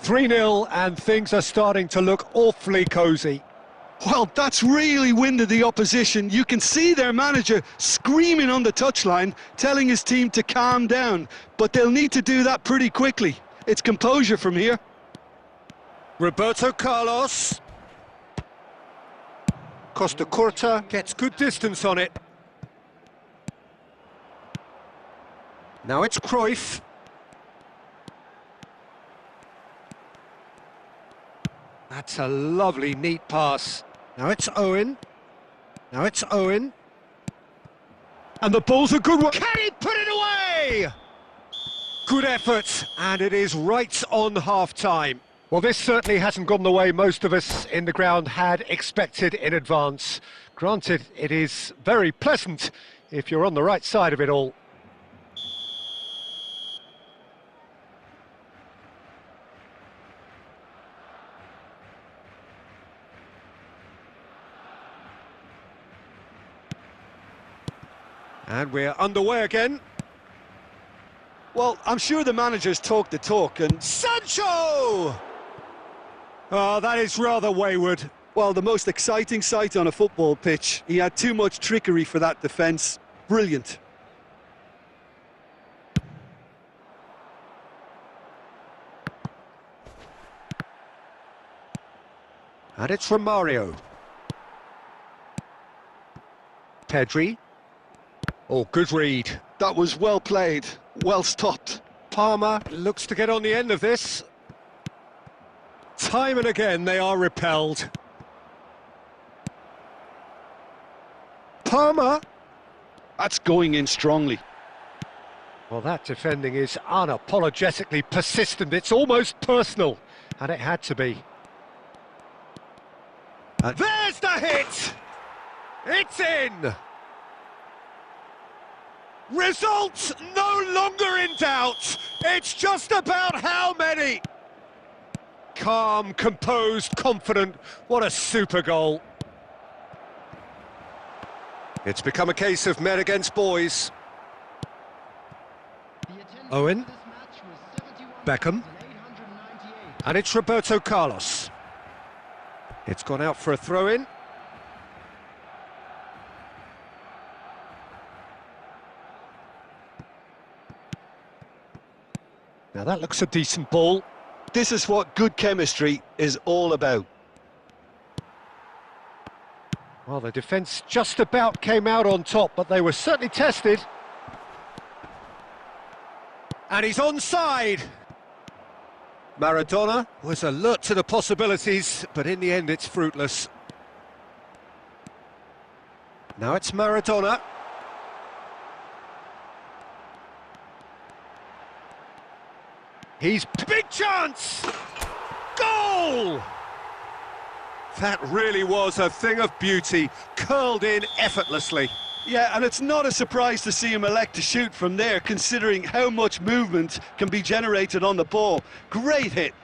3-0 and things are starting to look awfully cosy. Well, that's really winded the opposition. You can see their manager screaming on the touchline, telling his team to calm down. But they'll need to do that pretty quickly. It's composure from here. Roberto Carlos. Costa Curta gets good distance on it. Now it's Cruyff. That's a lovely, neat pass. Now it's Owen. Now it's Owen. And the ball's a good one. Can he put it away? Good effort, and it is right on half-time. Well, this certainly hasn't gone the way most of us in the ground had expected in advance. Granted, it is very pleasant if you're on the right side of it all. And we're underway again. Well, I'm sure the managers talk the talk and... Sancho! Oh, that is rather wayward. Well, the most exciting sight on a football pitch. He had too much trickery for that defence. Brilliant. And it's from Mario. Pedri. Oh, good read. That was well played, well stopped. Palmer looks to get on the end of this. Time and again they are repelled. Palmer. That's going in strongly. Well, that defending is unapologetically persistent. It's almost personal, and it had to be. And there's the hit! It's in! Results no longer in doubt. It's just about how many. Calm, composed, confident. What a super goal. It's become a case of men against boys. Owen. Beckham. And it's Roberto Carlos. It's gone out for a throw-in. Now that looks a decent ball. This is what good chemistry is all about. Well, the defence just about came out on top, but they were certainly tested. And he's onside. Maradona was alert to the possibilities, but in the end it's fruitless. Now it's Maradona. He's big chance! Goal! That really was a thing of beauty, curled in effortlessly. Yeah, and it's not a surprise to see him elect to shoot from there, considering how much movement can be generated on the ball. Great hit.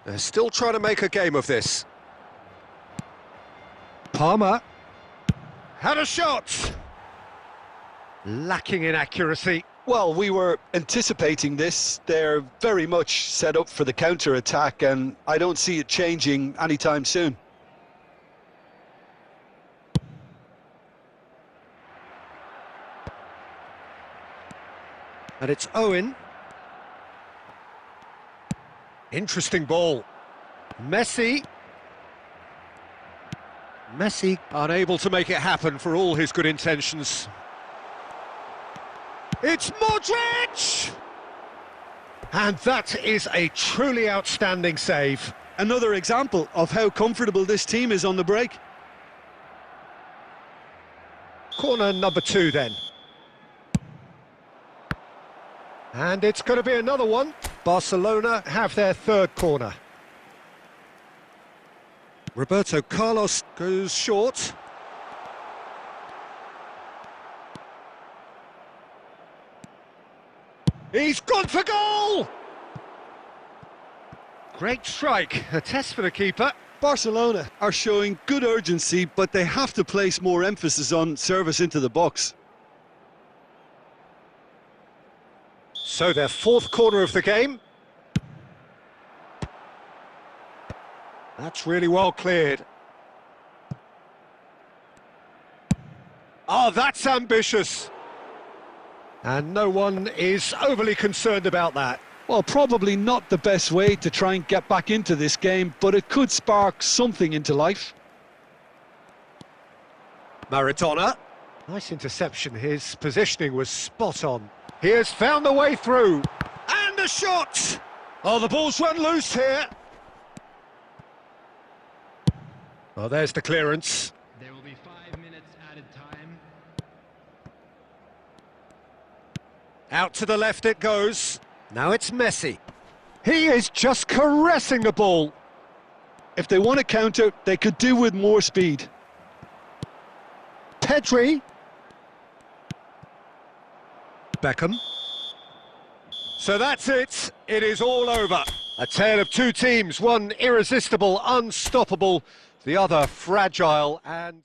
They're still trying to make a game of this. Palmer had a shot. Lacking in accuracy. Well, we were anticipating this. They're very much set up for the counter-attack, and I don't see it changing anytime soon. And it's Owen. Interesting ball. Messi. Messi unable to make it happen for all his good intentions. It's Modric! And that is a truly outstanding save. Another example of how comfortable this team is on the break. Corner number 2 then. And it's going to be another one. Barcelona have their third corner. Roberto Carlos goes short. He's gone for goal! Great strike, a test for the keeper. Barcelona are showing good urgency, but they have to place more emphasis on service into the box. So their fourth corner of the game. That's really well cleared. Oh, that's ambitious. And no one is overly concerned about that. Well, probably not the best way to try and get back into this game, but it could spark something into life. Maradona. Nice interception. His positioning was spot on. He has found the way through. And a shot! Oh, the ball's run loose here. Oh, there's the clearance. There will be 5 minutes added time. Out to the left it goes. Now it's Messi. He is just caressing the ball. If they want to counter, they could do with more speed. Pedri. Beckham. So that's it. It is all over. A tale of two teams, one irresistible, unstoppable, the other fragile and...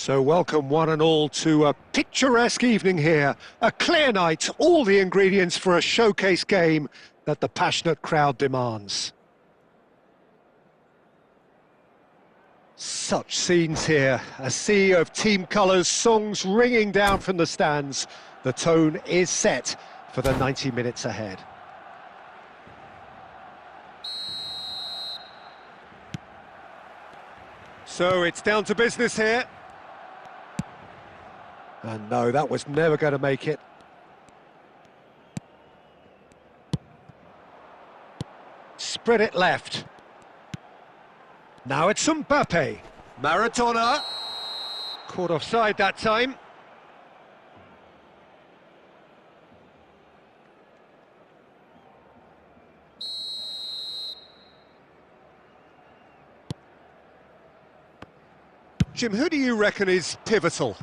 So welcome one and all to a picturesque evening here. A clear night, all the ingredients for a showcase game that the passionate crowd demands. Such scenes here, a sea of team colours, songs ringing down from the stands. The tone is set for the 90 minutes ahead. So it's down to business here. And no, that was never going to make it. Spread it left. Now it's Mbappe. Maradona. Caught offside that time. Jim, who do you reckon is pivotal?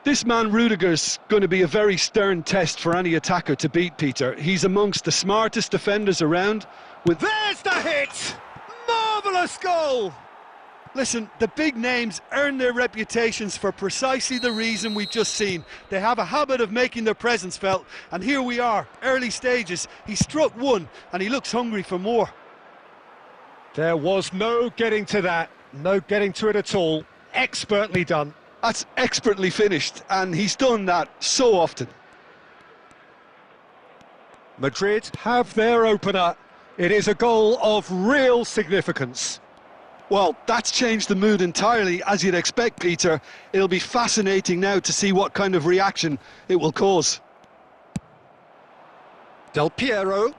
This man Rudiger's going to be a very stern test for any attacker to beat, Peter. He's amongst the smartest defenders around. There's the hit! Marvellous goal! Listen, the big names earn their reputations for precisely the reason we've just seen. They have a habit of making their presence felt, and here we are, early stages. He struck one, and he looks hungry for more. There was no getting to that, no getting to it at all. Expertly done. That's expertly finished, and he's done that so often. Madrid have their opener. It is a goal of real significance. Well, that's changed the mood entirely, as you'd expect, Peter. It'll be fascinating now to see what kind of reaction it will cause. Del Piero.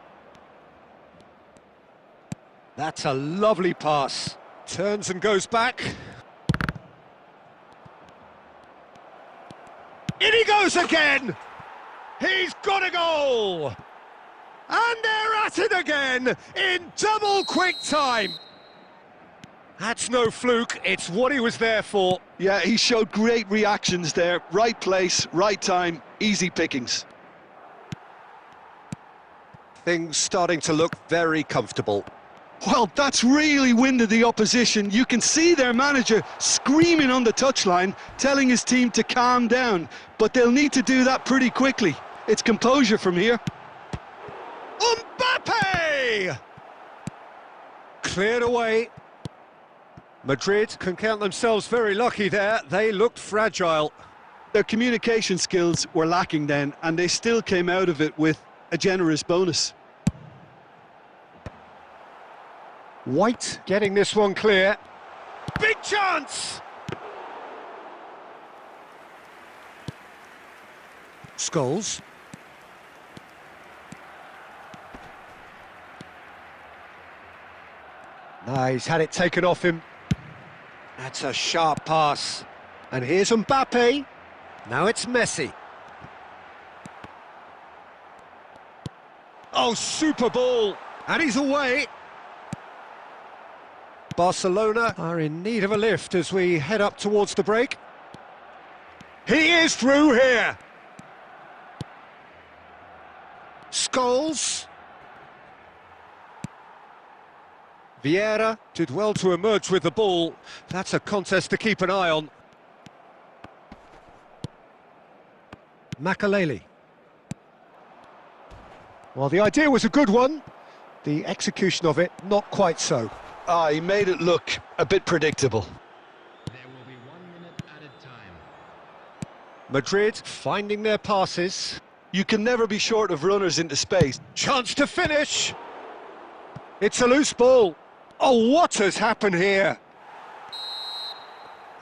That's a lovely pass. Turns and goes back. In he goes again! He's got a goal! And they're at it again in double quick time. That's no fluke, it's what he was there for. Yeah, he showed great reactions there. Right place, right time, easy pickings. Things starting to look very comfortable. Well, that's really winded the opposition. You can see their manager screaming on the touchline, telling his team to calm down. But they'll need to do that pretty quickly. It's composure from here. Mbappe! Cleared away. Madrid can count themselves very lucky there. They looked fragile. Their communication skills were lacking then, and they still came out of it with a generous bonus. White getting this one clear. Big chance! Scholes. No, he's had it taken off him. That's a sharp pass. And here's Mbappe. Now it's Messi. Oh, super ball. And he's away. Barcelona are in need of a lift as we head up towards the break. He is through here. Scholes. Vieira did well to emerge with the ball. That's a contest to keep an eye on. Makaleli. Well, the idea was a good one. The execution of it, not quite so. He made it look a bit predictable. There will be 1 minute added time. Madrid finding their passes. You can never be short of runners into space. Chance to finish. It's a loose ball. Oh, what has happened here?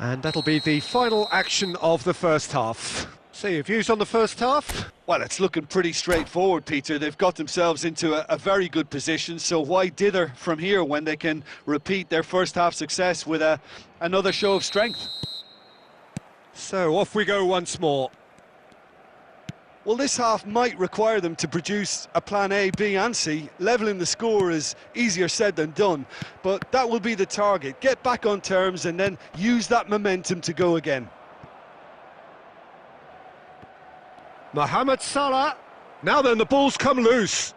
And that'll be the final action of the first half. So your views on the first half? Well, it's looking pretty straightforward, Peter. They've got themselves into a very good position, so why dither from here when they can repeat their first half success with another show of strength? So off we go once more. Well, this half might require them to produce a plan A, B and C. Levelling the score is easier said than done, but that will be the target. Get back on terms and then use that momentum to go again. Mohamed Salah. Now then, the ball's come loose.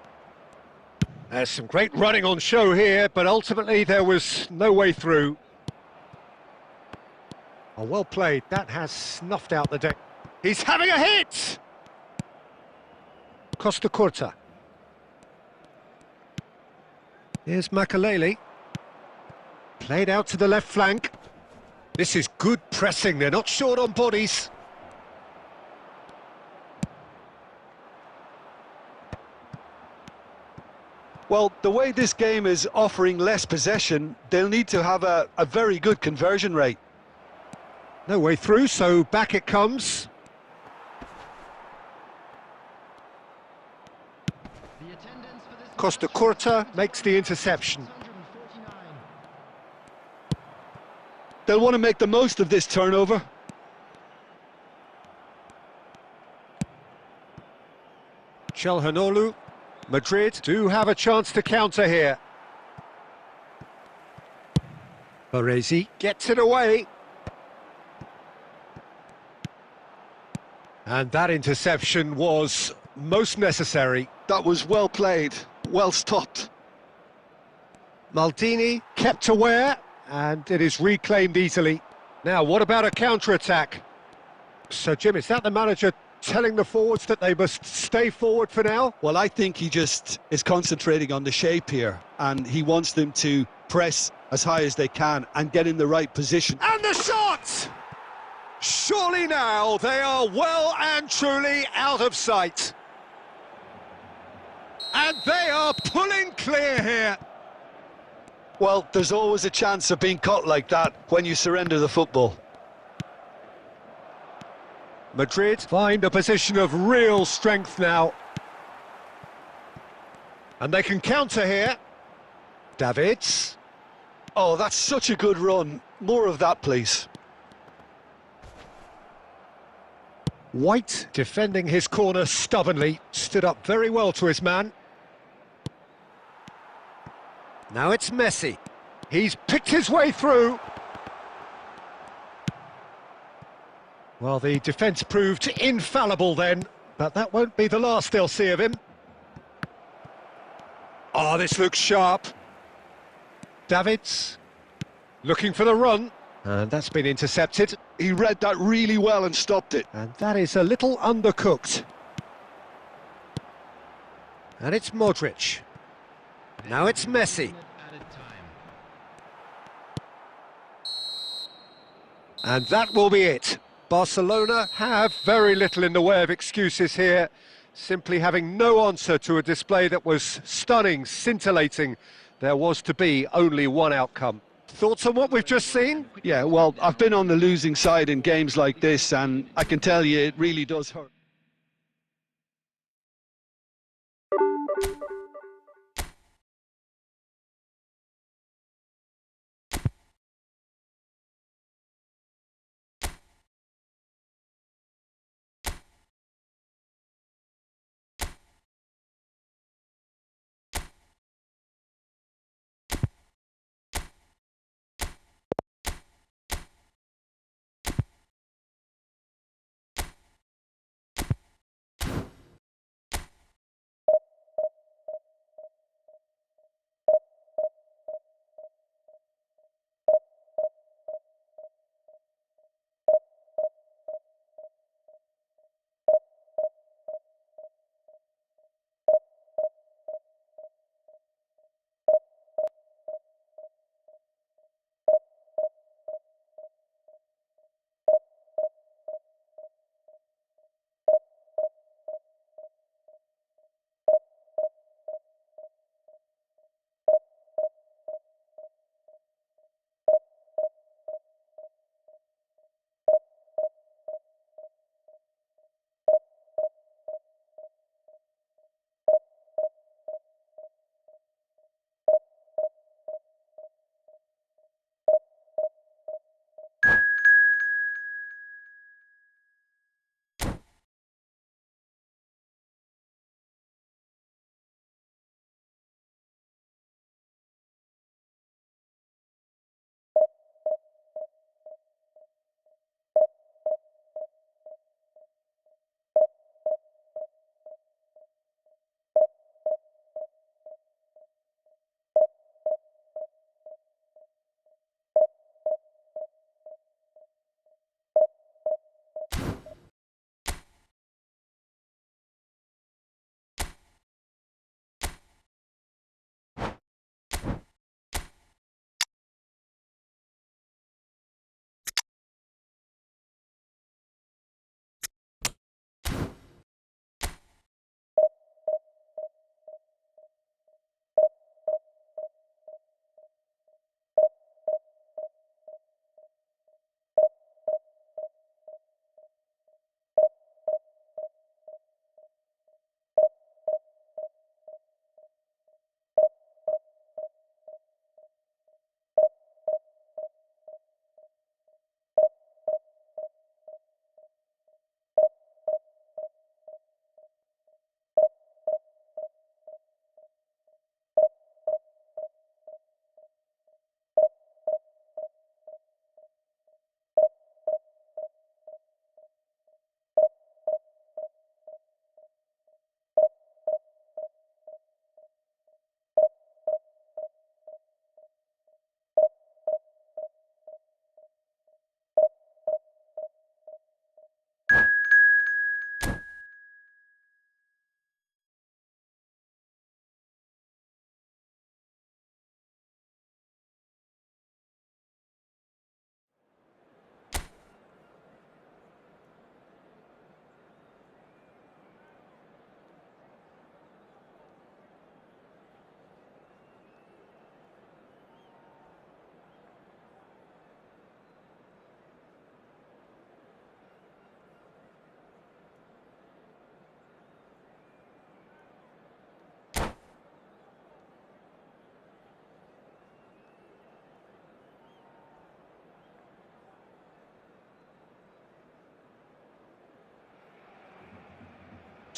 There's some great running on show here, but ultimately there was no way through. Oh, well played. That has snuffed out the deck. He's having a hit! Costa Curta. Here's Makalele. Played out to the left flank. This is good pressing. They're not short on bodies. Well, the way this game is offering less possession, they'll need to have a very good conversion rate. No way through, so back it comes. The attendance for this Costa match Curta is makes the interception. 649. They'll want to make the most of this turnover. Chelhanoglu. Madrid do have a chance to counter here. Baresi gets it away. And that interception was most necessary. That was well played, well stopped. Maldini kept aware, and it is reclaimed easily. Now, what about a counter-attack? So, Jim, is that the manager telling the forwards that they must stay forward for now? Well, I think he just is concentrating on the shape here, and he wants them to press as high as they can and get in the right position. And the shot! Surely now they are well and truly out of sight. And they are pulling clear here. Well, there's always a chance of being caught like that when you surrender the football. Madrid find a position of real strength now. And they can counter here. Davids. Oh, that's such a good run. More of that, please. White defending his corner stubbornly, stood up very well to his man. Now it's Messi. He's picked his way through. Well, the defence proved infallible then, but that won't be the last they'll see of him. Oh, this looks sharp. Davids looking for the run, and that's been intercepted. He read that really well and stopped it. And that is a little undercooked. And it's Modric. Now it's Messi. Added time. And that will be it. Barcelona have very little in the way of excuses here, simply having no answer to a display that was stunning, scintillating. There was to be only one outcome. Thoughts on what we've just seen? Yeah, well, I've been on the losing side in games like this, and I can tell you it really does hurt.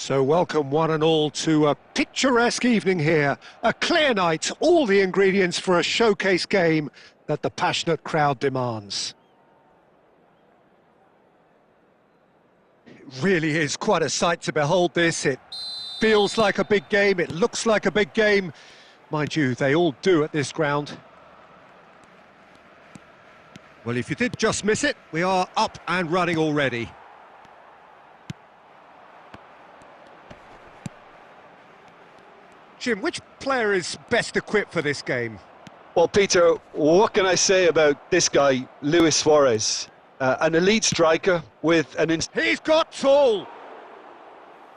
So welcome one and all to a picturesque evening here. A clear night, all the ingredients for a showcase game that the passionate crowd demands. It really is quite a sight to behold this. It feels like a big game, it looks like a big game. Mind you, they all do at this ground. Well, if you did just miss it, we are up and running already. Jim, which player is best equipped for this game? Well, Peter, what can I say about this guy, Luis Suarez? An elite striker with an... He's got tall!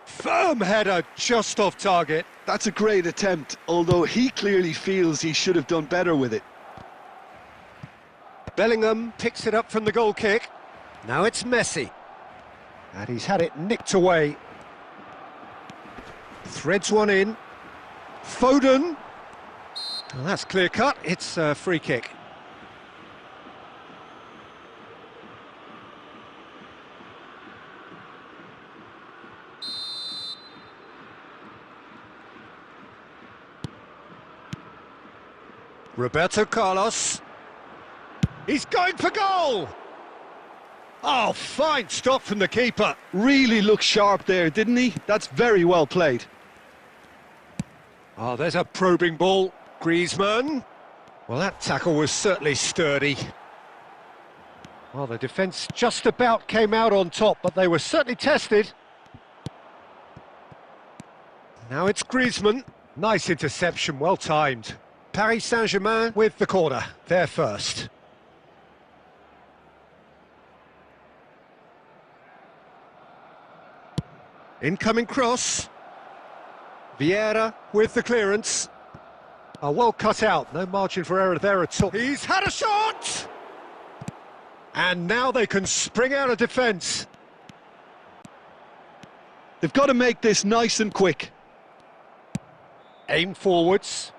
Firm header, just off target. That's a great attempt, although he clearly feels he should have done better with it. Bellingham picks it up from the goal kick. Now it's Messi. And he's had it nicked away. Threads one in. Foden. Well, that's clear cut. It's a free kick. Roberto Carlos. He's going for goal! Oh, fine stop from the keeper. Really looked sharp there, didn't he? That's very well played. Oh, there's a probing ball. Griezmann. Well, that tackle was certainly sturdy. Well, the defence just about came out on top, but they were certainly tested. Now it's Griezmann. Nice interception, well timed. Paris Saint-Germain with the corner. They're first. Incoming cross. Vieira with the clearance. Oh, well cut out, no margin for error there at all. He's had a shot! And now they can spring out of defence. They've got to make this nice and quick. Aim forwards.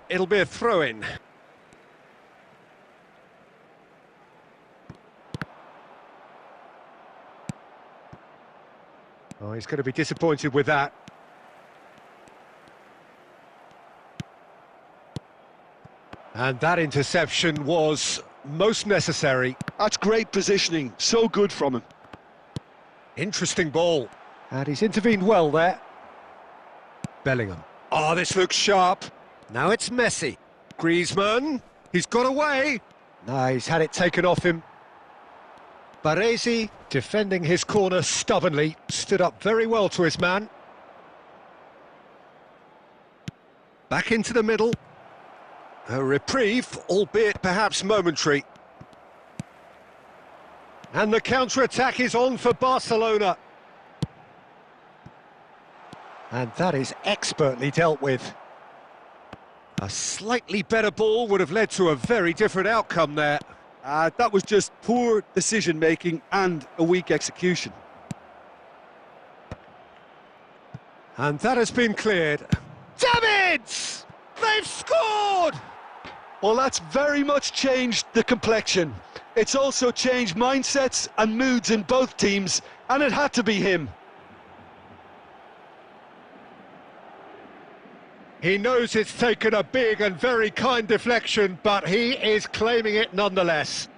It'll be a throw-in. Oh, he's going to be disappointed with that. And that interception was most necessary. That's great positioning, so good from him. Interesting ball. And he's intervened well there. Bellingham. Oh, this looks sharp. Now it's Messi. Griezmann. He's got away. No, he's had it taken off him. Baresi, defending his corner stubbornly, stood up very well to his man. Back into the middle. A reprieve, albeit perhaps momentary. And the counter-attack is on for Barcelona. And that is expertly dealt with. A slightly better ball would have led to a very different outcome there. That was just poor decision-making and a weak execution. And that has been cleared. Davids! They've scored! Well, that's very much changed the complexion. It's also changed mindsets and moods in both teams, and it had to be him. He knows it's taken a big and very kind deflection, but he is claiming it nonetheless.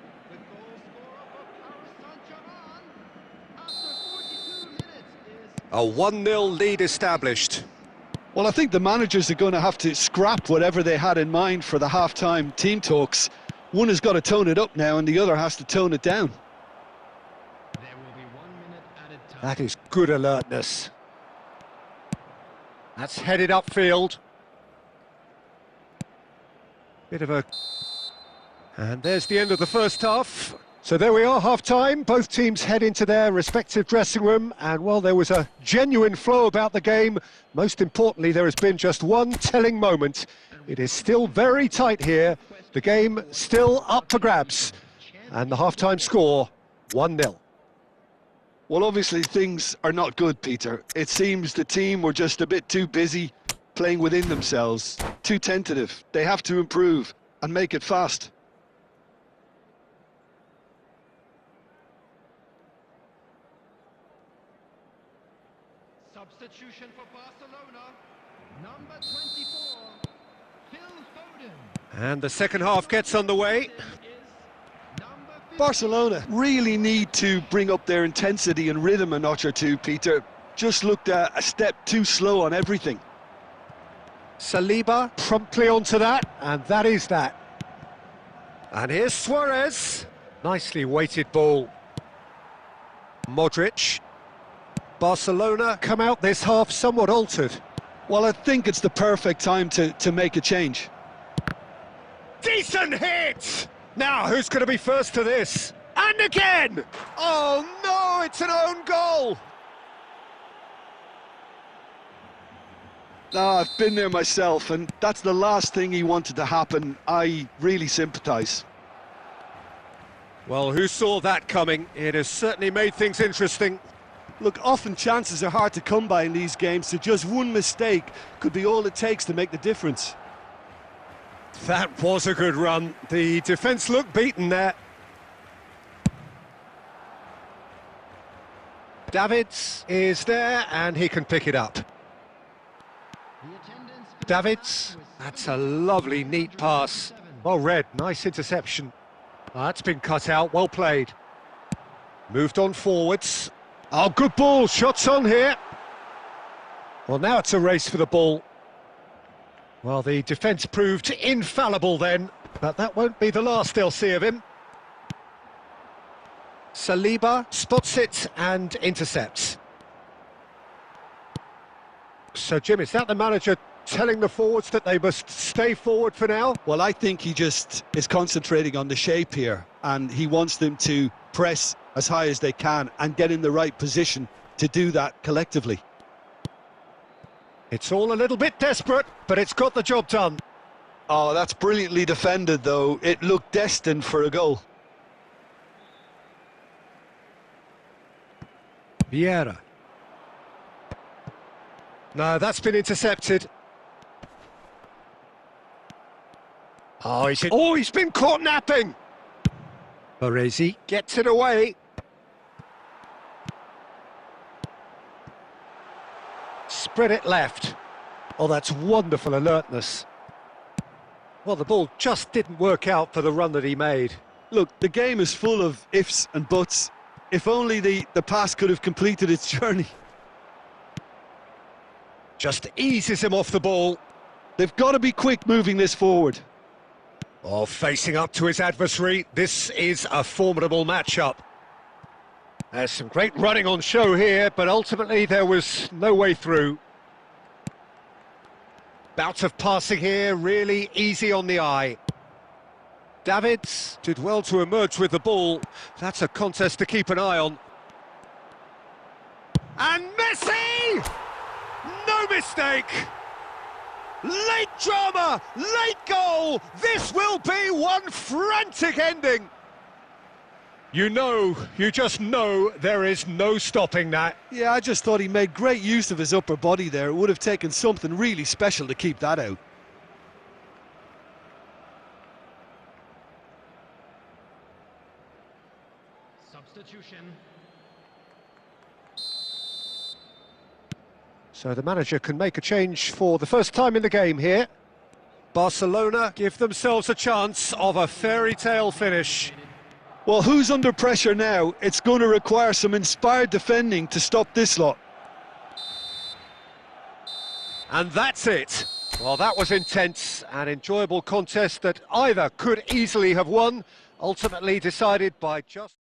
A 1-0 lead established. Well, I think the managers are going to have to scrap whatever they had in mind for the half-time team talks. One has got to tone it up now and the other has to tone it down. There will be 1 minute added time. That is good alertness. That's headed upfield. Bit of a... And there's the end of the first half. So there we are, half-time. Both teams head into their respective dressing room. And while there was a genuine flow about the game, most importantly, there has been just one telling moment. It is still very tight here. The game still up for grabs. And the half-time score, 1-0. Well, obviously things are not good, Peter. It seems the team were just a bit too busy playing within themselves, too tentative. They have to improve and make it fast. Substitution for Barcelona. Number 24, Phil Foden. And the second half gets underway. Barcelona really need to bring up their intensity and rhythm a notch or two, Peter. Just looked a step too slow on everything. Saliba promptly onto that, and that is that. And here's Suarez. Nicely weighted ball. Modric. Barcelona come out this half somewhat altered. Well, I think it's the perfect time to make a change. Decent hit! Now, who's going to be first to this? And again! Oh no, it's an own goal! I've been there myself, and that's the last thing he wanted to happen. I really sympathise. Well, who saw that coming? It has certainly made things interesting. Look, often chances are hard to come by in these games, so just one mistake could be all it takes to make the difference. That was a good run. The defence looked beaten there. Davids is there, and he can pick it up. Davids, that's a lovely, neat pass. Well read, nice interception. That's been cut out, well played. Moved on forwards. Oh, good ball, shots on here. Well, now it's a race for the ball. Well, the defence proved infallible then, but that won't be the last they'll see of him. Saliba spots it and intercepts. So, Jim, is that the manager telling the forwards that they must stay forward for now? Well, I think he just is concentrating on the shape here, and he wants them to press as high as they can and get in the right position to do that collectively. It's all a little bit desperate, but it's got the job done. Oh, that's brilliantly defended, though. It looked destined for a goal. Vieira. No, that's been intercepted. Oh, he's been caught napping. Baresi gets it away. Spread it left. Oh, that's wonderful alertness. Well, the ball just didn't work out for the run that he made. Look, the game is full of ifs and buts. If only the pass could have completed its journey. Just eases him off the ball. They've got to be quick moving this forward. Oh, facing up to his adversary, this is a formidable matchup. There's some great running on show here, but ultimately there was no way through. Bout of passing here, really easy on the eye. Davids did well to emerge with the ball. That's a contest to keep an eye on. And Messi! No mistake! Late drama, late goal! This will be one frantic ending! You just know there is no stopping that. Yeah, I just thought he made great use of his upper body there. It would have taken something really special to keep that out. Substitution. So the manager can make a change for the first time in the game here. Barcelona give themselves a chance of a fairy tale finish. Well, who's under pressure now? It's going to require some inspired defending to stop this lot. And that's it. Well, that was intense and enjoyable contest that either could easily have won, ultimately decided by just...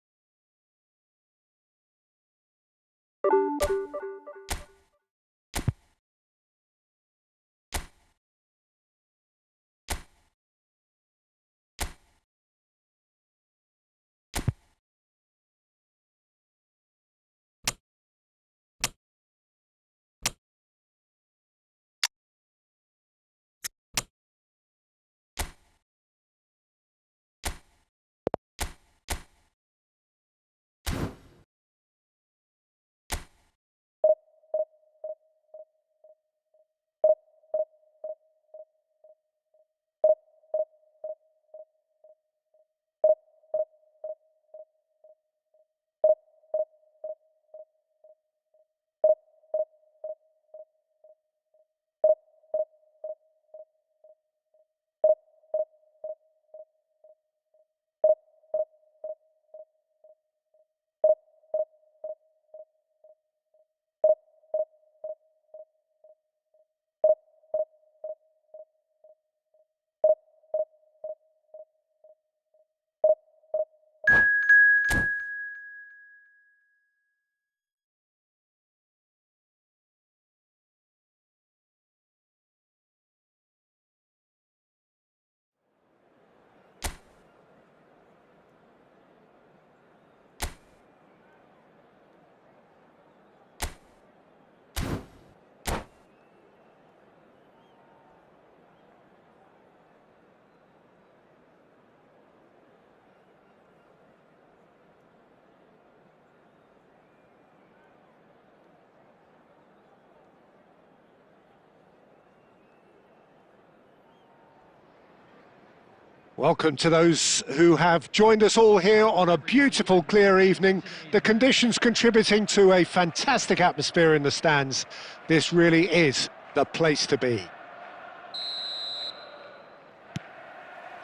Welcome to those who have joined us all here on a beautiful, clear evening. The conditions contributing to a fantastic atmosphere in the stands. This really is the place to be.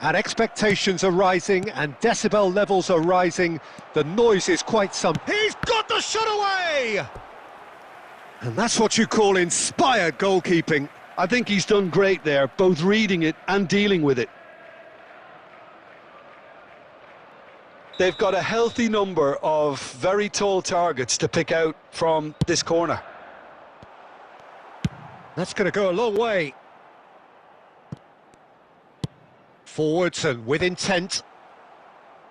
And expectations are rising and decibel levels are rising. The noise is quite some. He's got the shot away! And that's what you call inspired goalkeeping. I think he's done great there, both reading it and dealing with it. They've got a healthy number of very tall targets to pick out from this corner. That's going to go a long way. Forwards and with intent.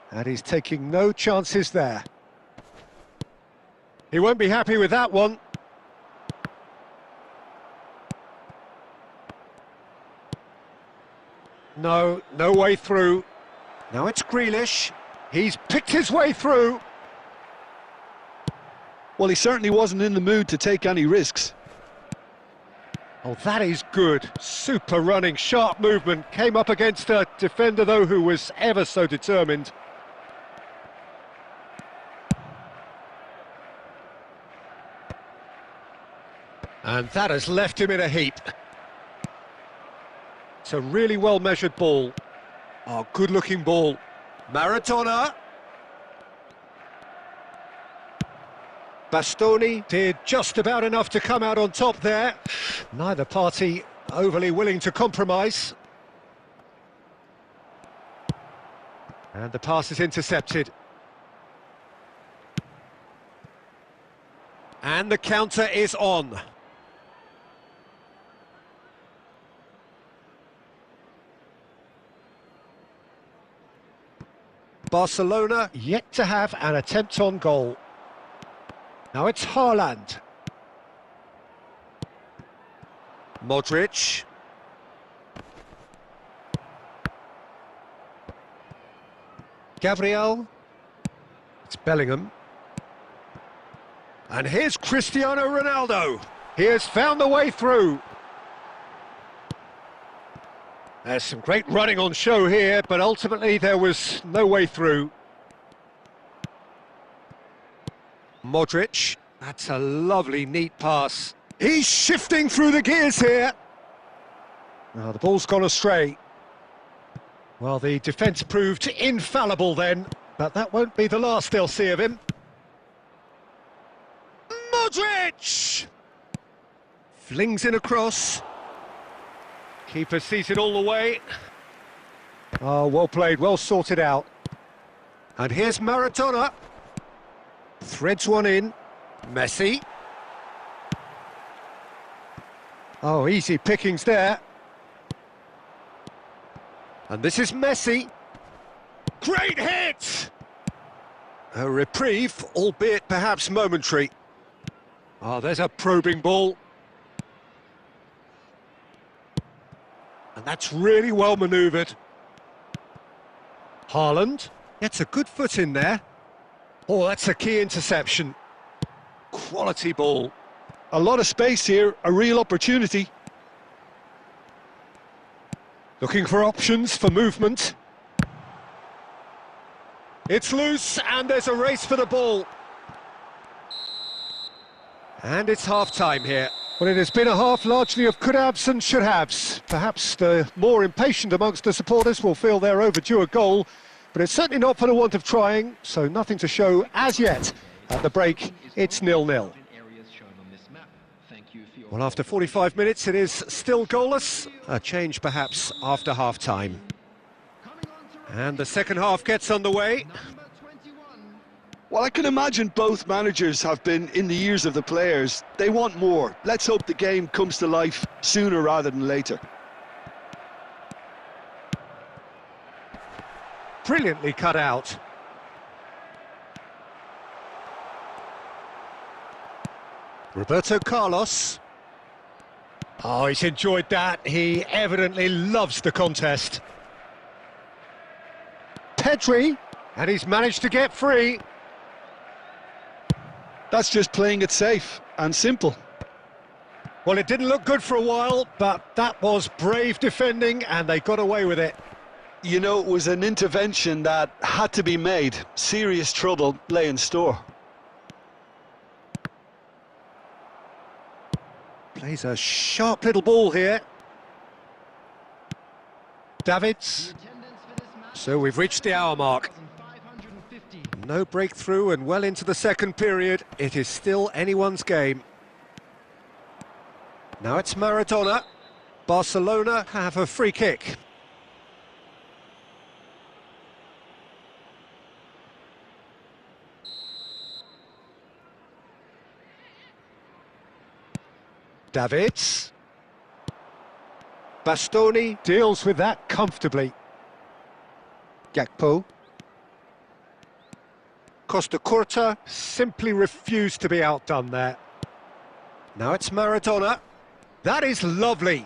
And he's taking no chances there. He won't be happy with that one. No way through. Now it's Grealish. He's picked his way through. Well, he certainly wasn't in the mood to take any risks. Oh, that is good. Super running, sharp movement. Came up against a defender, though, who was ever so determined. And that has left him in a heap. It's a really well-measured ball. Oh, good-looking ball. Maradona. Bastoni did just about enough to come out on top there. Neither party overly willing to compromise. And the pass is intercepted. And the counter is on. Barcelona yet to have an attempt on goal. Now it's Haaland. Modric. Gabriel. It's Bellingham. And here's Cristiano Ronaldo. He has found the way through. There's some great running on show here, but ultimately there was no way through. Modric, that's a lovely, neat pass. He's shifting through the gears here. Oh, the ball's gone astray. Well, the defence proved infallible then, but that won't be the last they'll see of him. Modric! Flings in a cross. Keeper sees it all the way. Oh, well played, well sorted out. And here's Maradona. Threads one in. Messi. Oh, easy pickings there. And this is Messi. Great hit! A reprieve, albeit perhaps momentary. Oh, there's a probing ball. And that's really well manoeuvred. Haaland gets a good foot in there. Oh, that's a key interception. Quality ball. A lot of space here, a real opportunity. Looking for options for movement. It's loose and there's a race for the ball. And it's half-time here. Well, it has been a half largely of could-haves and should-haves. Perhaps the more impatient amongst the supporters will feel they're overdue a goal, but it's certainly not for the want of trying, so nothing to show as yet. At the break, it's 0-0. Well, after 45 minutes, it is still goalless. A change, perhaps, after half-time. And the second half gets underway. Well, I can imagine both managers have been in the ears of the players. They want more. Let's hope the game comes to life sooner rather than later. Brilliantly cut out. Roberto Carlos. Oh, he's enjoyed that. He evidently loves the contest. Pedri, and he's managed to get free. That's just playing it safe and simple. Well, it didn't look good for a while, but that was brave defending, and they got away with it. You know, it was an intervention that had to be made. Serious trouble lay in store. Plays a sharp little ball here. Davids. So we've reached the hour mark. No breakthrough and well into the second period. It is still anyone's game. Now it's Maradona. Barcelona have a free kick. Davids. Bastoni deals with that comfortably. Gakpo. Costa Curta simply refused to be outdone there. Now it's Maradona. That is lovely.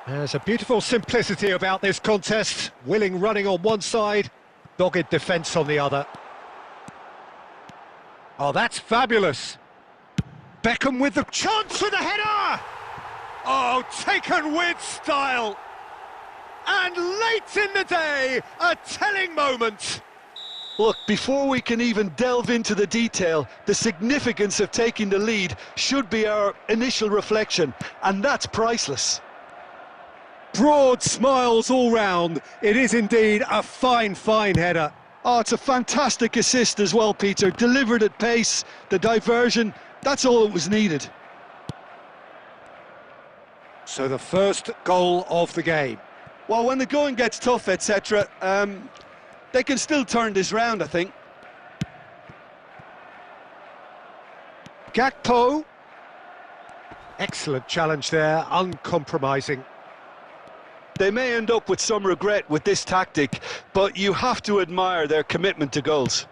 There's a beautiful simplicity about this contest. Willing running on one side, dogged defence on the other. Oh, that's fabulous. Beckham with the chance for the header! Oh, taken with style. And late in the day, a telling moment. Look, before we can even delve into the detail, the significance of taking the lead should be our initial reflection, and that's priceless. Broad smiles all round. It is indeed a fine, fine header. Oh, it's a fantastic assist as well, Peter. Delivered at pace, the diversion, that's all that was needed. So the first goal of the game. Well, when the going gets tough, etc., they can still turn this round, I think. Gakpo. Excellent challenge there, uncompromising. They may end up with some regret with this tactic, but you have to admire their commitment to goals.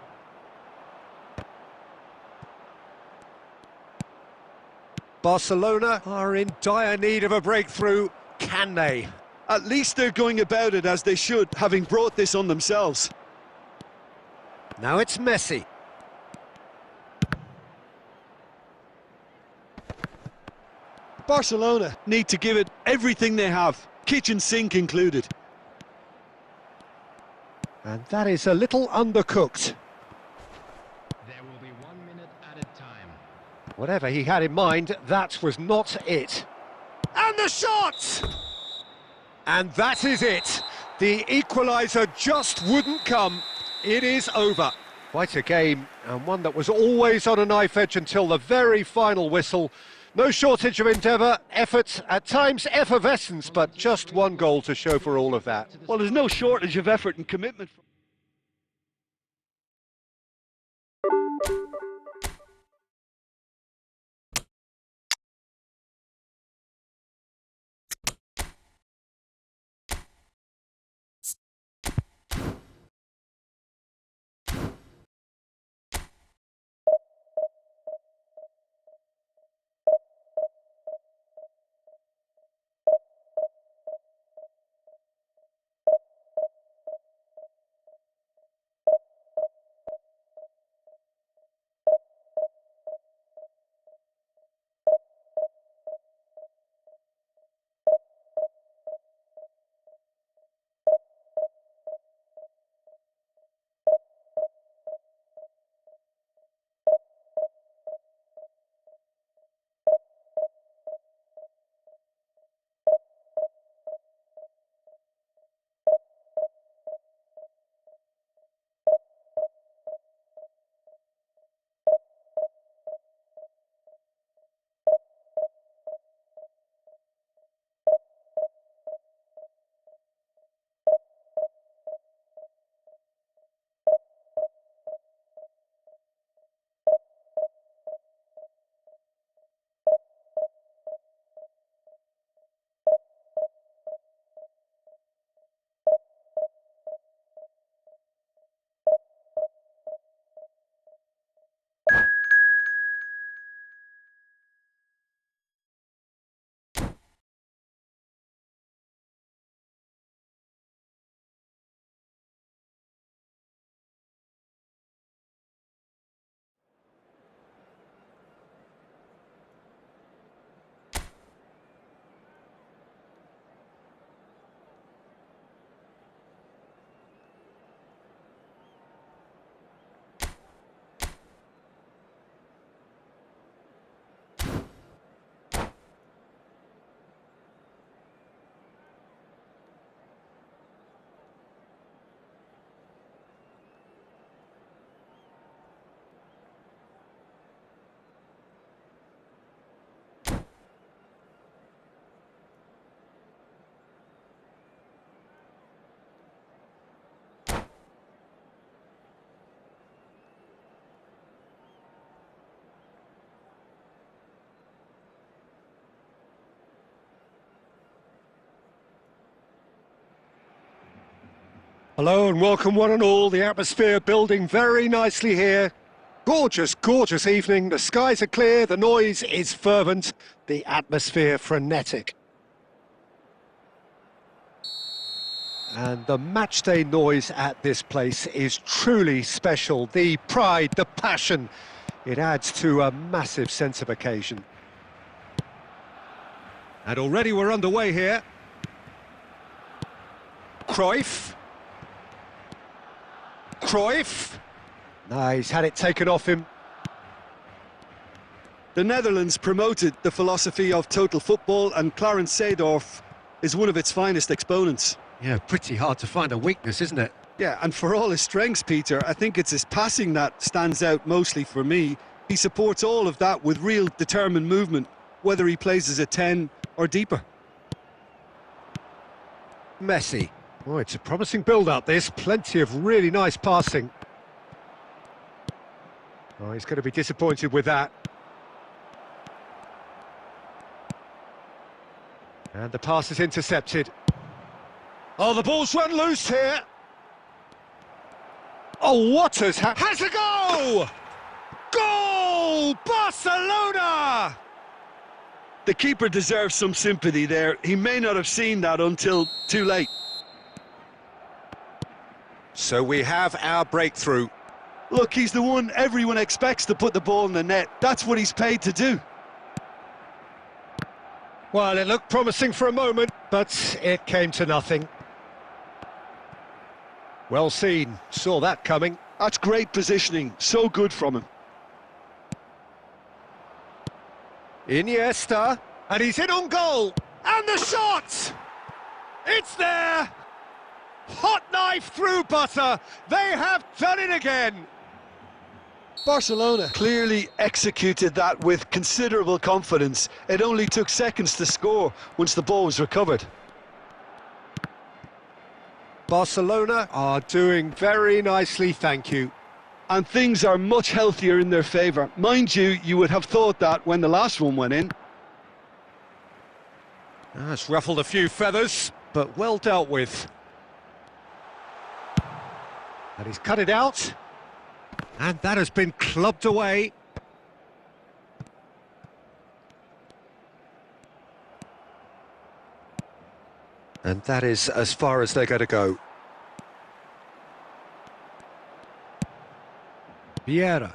Barcelona are in dire need of a breakthrough. Can they? At least they're going about it as they should, having brought this on themselves. Now it's Messi. Barcelona need to give it everything they have, kitchen sink included. And that is a little undercooked. There will be 1 minute added time. Whatever he had in mind, that was not it. And the shot! And that is it. The equaliser just wouldn't come. It is over. Quite a game, and one that was always on a knife edge until the very final whistle. No shortage of endeavour, effort, at times effervescence, but just one goal to show for all of that. Well, there's no shortage of effort and commitment. Hello and welcome one and all. The atmosphere building very nicely here. Gorgeous, gorgeous evening. The skies are clear, the noise is fervent, the atmosphere frenetic. And the matchday noise at this place is truly special. The pride, the passion, it adds to a massive sense of occasion. And already we're underway here. Cruyff. No, he's had it taken off him. The Netherlands promoted the philosophy of total football, and Clarence Seedorf is one of its finest exponents. Yeah, pretty hard to find a weakness, isn't it? Yeah, and for all his strengths, Peter, I think it's his passing that stands out mostly for me. He supports all of that with real determined movement, whether he plays as a 10 or deeper. Messi. Oh, it's a promising build-up, this. Plenty of really nice passing. Oh, he's going to be disappointed with that. And the pass is intercepted. Oh, the ball's run loose here. Oh, what has happened? Has a go! Goal! Barcelona! The keeper deserves some sympathy there. He may not have seen that until too late. So we have our breakthrough. Look, he's the one everyone expects to put the ball in the net. That's what he's paid to do. Well, it looked promising for a moment, but it came to nothing. Well seen, saw that coming. That's great positioning, so good from him. Iniesta, and he's in on goal, and the shot! It's there! Hot knife through butter, they have done it again! Barcelona clearly executed that with considerable confidence. It only took seconds to score once the ball was recovered. Barcelona are doing very nicely, thank you. And things are much healthier in their favour. Mind you, you would have thought that when the last one went in. It's ruffled a few feathers, but well dealt with. And he's cut it out. And that has been clubbed away. And that is as far as they're going to go. Vieira.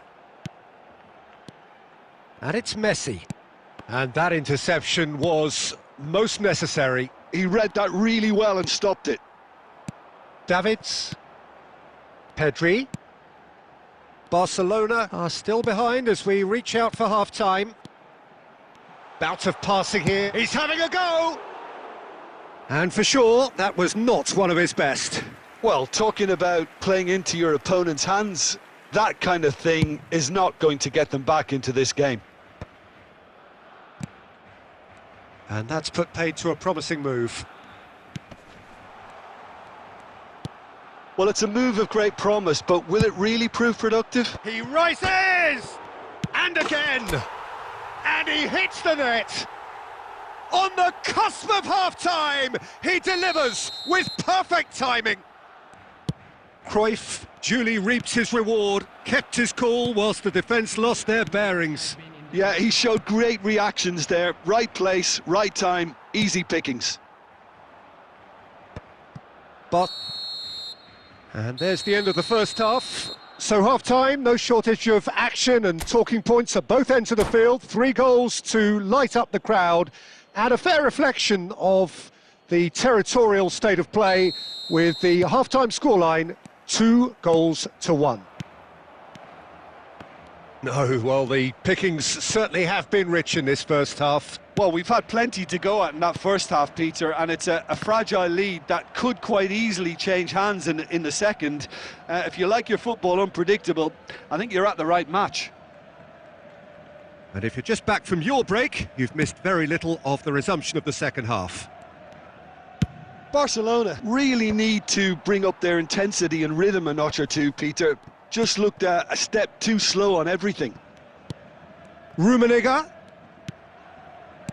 And it's Messi. And that interception was most necessary. He read that really well and stopped it. Davids. Pedri. Barcelona are still behind as we reach out for half-time. Bout of passing here. He's having a go! And for sure, that was not one of his best. Well, talking about playing into your opponent's hands, that kind of thing is not going to get them back into this game. And that's put paid to a promising move. Well, it's a move of great promise, but will it really prove productive? He rises! And again! And he hits the net! On the cusp of half-time, he delivers with perfect timing. Cruyff duly reaps his reward, kept his cool whilst the defence lost their bearings. Yeah, he showed great reactions there. Right place, right time, easy pickings. And there's the end of the first half. So half-time, no shortage of action and talking points at both ends of the field. 3 goals to light up the crowd. And a fair reflection of the territorial state of play with the half-time scoreline 2-1. No, well, the pickings certainly have been rich in this first half. Well, we've had plenty to go at in that first half, Peter, and it's a fragile lead that could quite easily change hands in the second. If you like your football unpredictable, I think you're at the right match. And if you're just back from your break, you've missed very little of the resumption of the second half. Barcelona really need to bring up their intensity and rhythm a notch or two, Peter. Just looked a step too slow on everything. Rummenigge.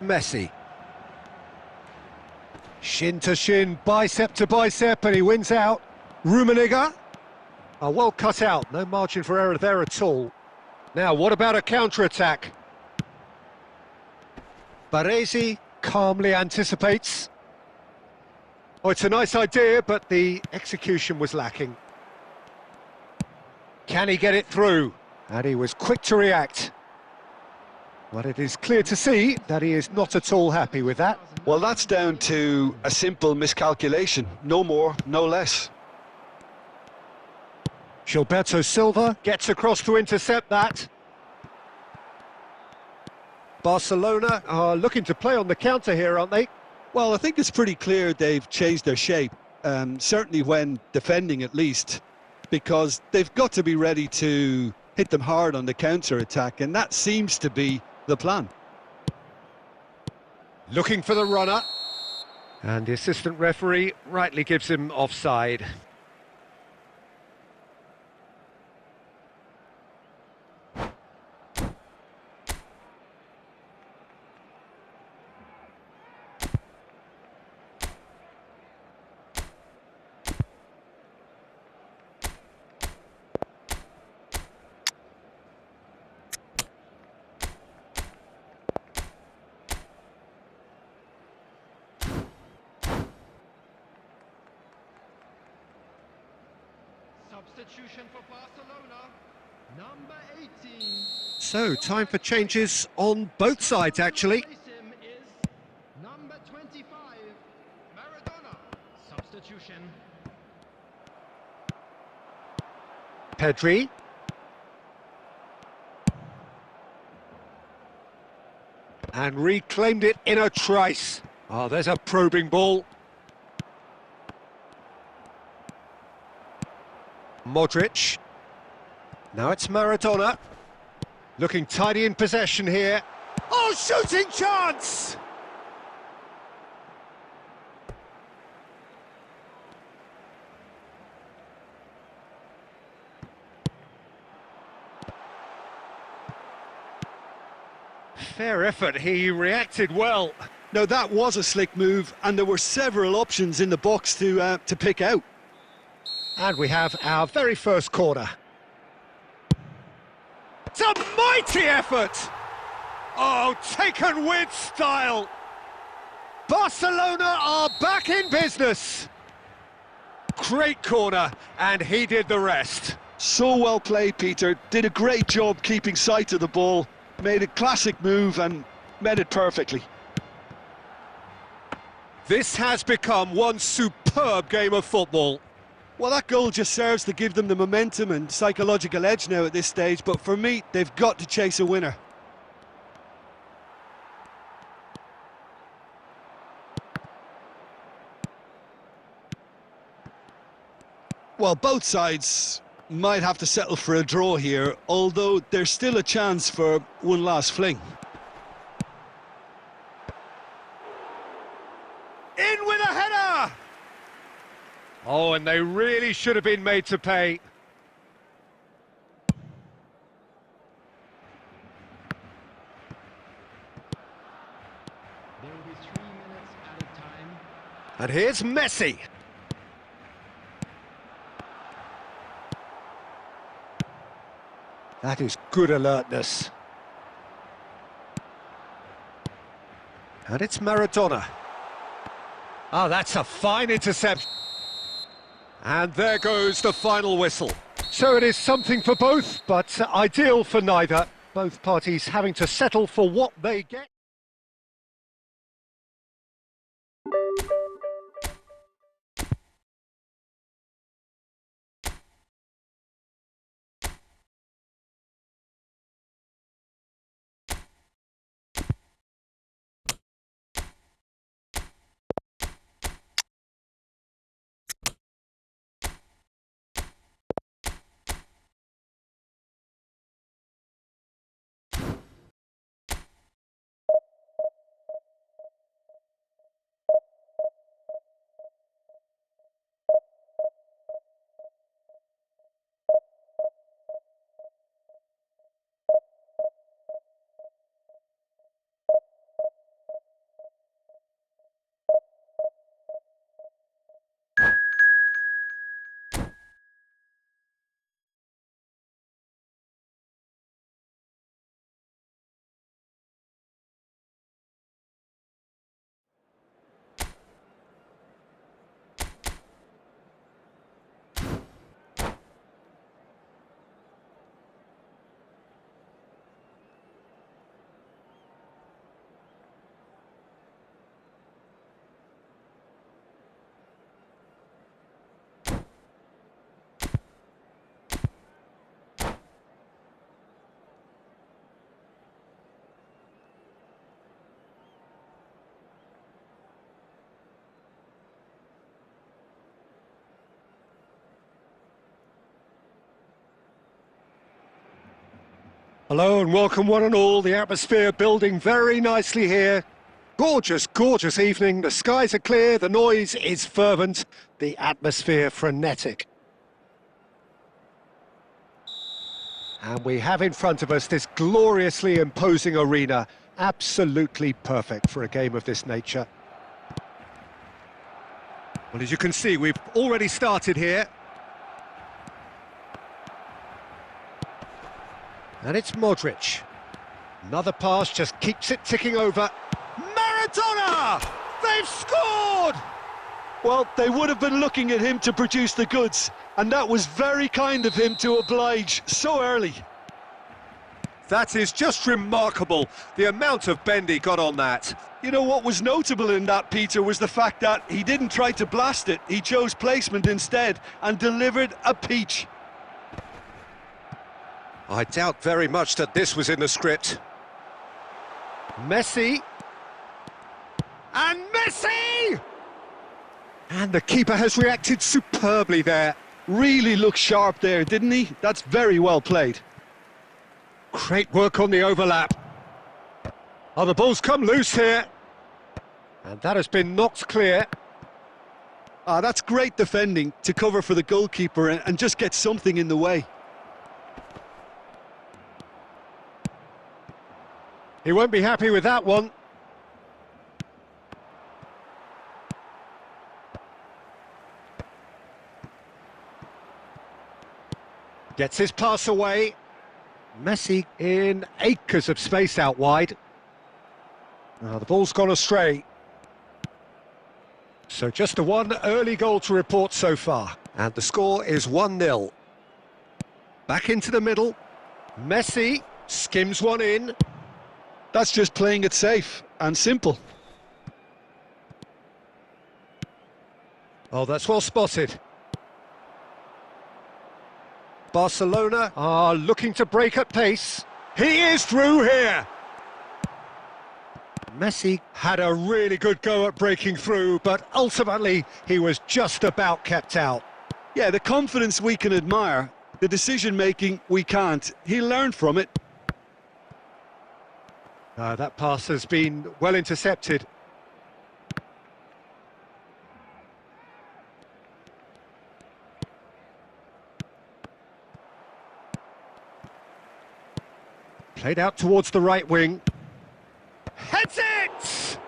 Messi. Shin to shin, bicep to bicep, and he wins out. Rummenigge. Oh, well cut out, no margin for error there at all. Now, what about a counter-attack? Baresi calmly anticipates. Oh, it's a nice idea, but the execution was lacking. Can he get it through? And he was quick to react. But it is clear to see that he is not at all happy with that. Well, that's down to a simple miscalculation. No more, no less. Gilberto Silva gets across to intercept that. Barcelona are looking to play on the counter here, aren't they? Well, I think it's pretty clear they've changed their shape, certainly when defending at least, because they've got to be ready to hit them hard on the counter-attack, and that seems to be the plan. Looking for the runner. And the assistant referee rightly gives him offside. Substitution for Barcelona, number 18. So, time for changes on both sides, actually. Replace him is number 25, Maradona. Substitution. Pedri. And reclaimed it in a trice. Oh, there's a probing ball. Modric. Now it's Maradona. Looking tidy in possession here. Oh, shooting chance! Fair effort, he reacted well. Now, that was a slick move, and there were several options in the box to pick out. And we have our very first corner. It's a mighty effort! Oh, taken with style! Barcelona are back in business! Great corner, and he did the rest. So well played, Peter. Did a great job keeping sight of the ball. Made a classic move and met it perfectly. This has become one superb game of football. Well, that goal just serves to give them the momentum and psychological edge now at this stage, but for me, they've got to chase a winner. Well, both sides might have to settle for a draw here, although there's still a chance for one last fling. In with a header! Oh, and they really should have been made to pay. There will be 3 minutes at a time. And here's Messi. That is good alertness. And it's Maradona. Oh, that's a fine interception. And there goes the final whistle. So it is something for both, but ideal for neither. Both parties having to settle for what they get. Hello and welcome one and all. The atmosphere building very nicely here. Gorgeous, gorgeous evening. The skies are clear, the noise is fervent, the atmosphere frenetic. And we have in front of us this gloriously imposing arena, absolutely perfect for a game of this nature. Well, as you can see, we've already started here. And it's Modric. Another pass just keeps it ticking over. Maradona! They've scored! Well, they would have been looking at him to produce the goods, and that was very kind of him to oblige so early. That is just remarkable, the amount of bend he got on that. You know what was notable in that, Peter, was the fact that he didn't try to blast it. He chose placement instead and delivered a peach. I doubt very much that this was in the script. Messi. And Messi! And the keeper has reacted superbly there. Really looked sharp there, didn't he? That's very well played. Great work on the overlap. Oh, the ball's come loose here. And that has been knocked clear. Ah, that's great defending to cover for the goalkeeper and just get something in the way. He won't be happy with that one. Gets his pass away. Messi in acres of space out wide. Now the ball's gone astray. So just the one early goal to report so far. And the score is 1-0. Back into the middle. Messi skims one in. That's just playing it safe and simple. Oh, that's well spotted. Barcelona are looking to break at pace. He is through here. Messi had a really good go at breaking through, but ultimately he was just about kept out. Yeah, the confidence we can admire, the decision-making we can't. He learned from it. That pass has been well intercepted. Played out towards the right wing. Heads it!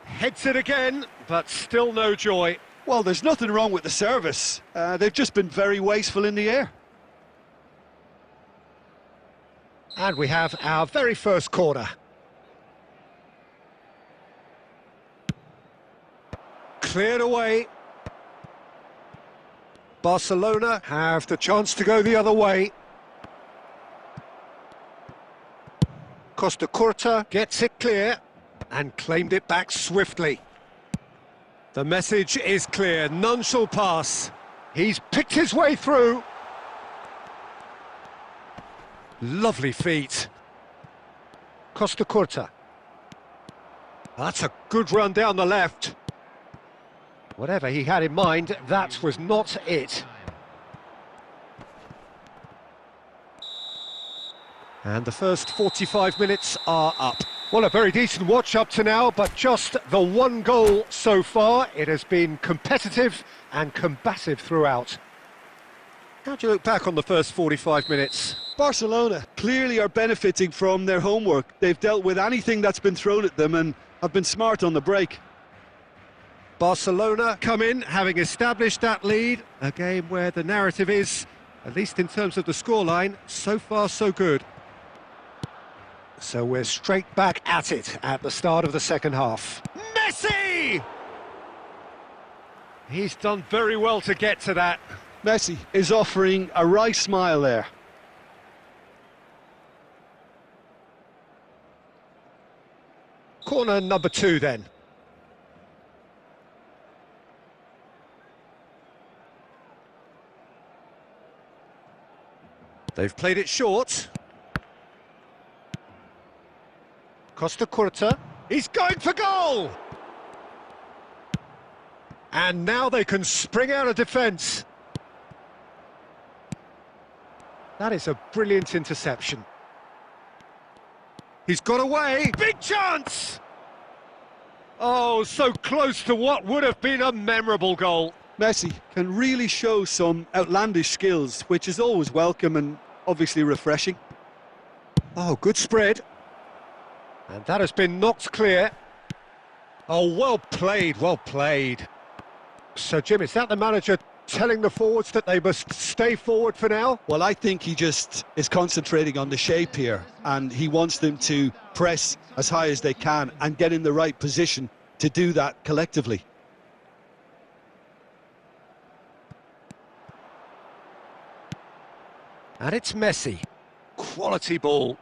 Heads it again, but still no joy. Well, there's nothing wrong with the service. They've just been very wasteful in the air. And we have our very first corner. Cleared away. Barcelona have the chance to go the other way. Costa Curta gets it clear and claimed it back swiftly. The message is clear, none shall pass. He's picked his way through. Lovely feet. Costa Curta. That's a good run down the left. Whatever he had in mind, that was not it. And the first 45 minutes are up. Well, a very decent watch up to now, but just the one goal so far. It has been competitive and combative throughout. How do you look back on the first 45 minutes? Barcelona clearly are benefiting from their homework. They've dealt with anything that's been thrown at them and have been smart on the break. Barcelona come in, having established that lead. A game where the narrative is, at least in terms of the scoreline, so far so good. So we're straight back at it at the start of the second half. Messi! He's done very well to get to that. Messi is offering a wry smile there. Corner number 2 then. They've played it short. Costa Curta, he's going for goal! And now they can spring out of defence. That is a brilliant interception. He's got away. Big chance! Oh, so close to what would have been a memorable goal. Messi can really show some outlandish skills, which is always welcome and obviously refreshing. Oh, good spread. And that has been knocked clear. Oh, well played, well played. So, Jim, is that the manager telling the forwards that they must stay forward for now? Well, I think he just is concentrating on the shape here, and he wants them to press as high as they can and get in the right position to do that collectively. And it's Messi. Quality ball.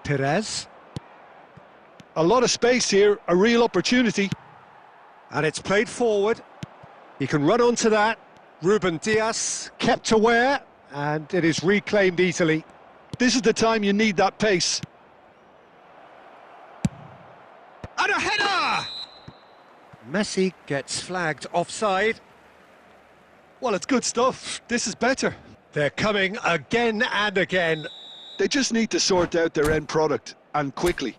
Perez. A lot of space here, a real opportunity. And it's played forward. He can run onto that. Ruben Dias kept aware, and it is reclaimed easily. This is the time you need that pace. And a header! Messi gets flagged offside. Well, it's good stuff. This is better. They're coming again and again. They just need to sort out their end product, and quickly.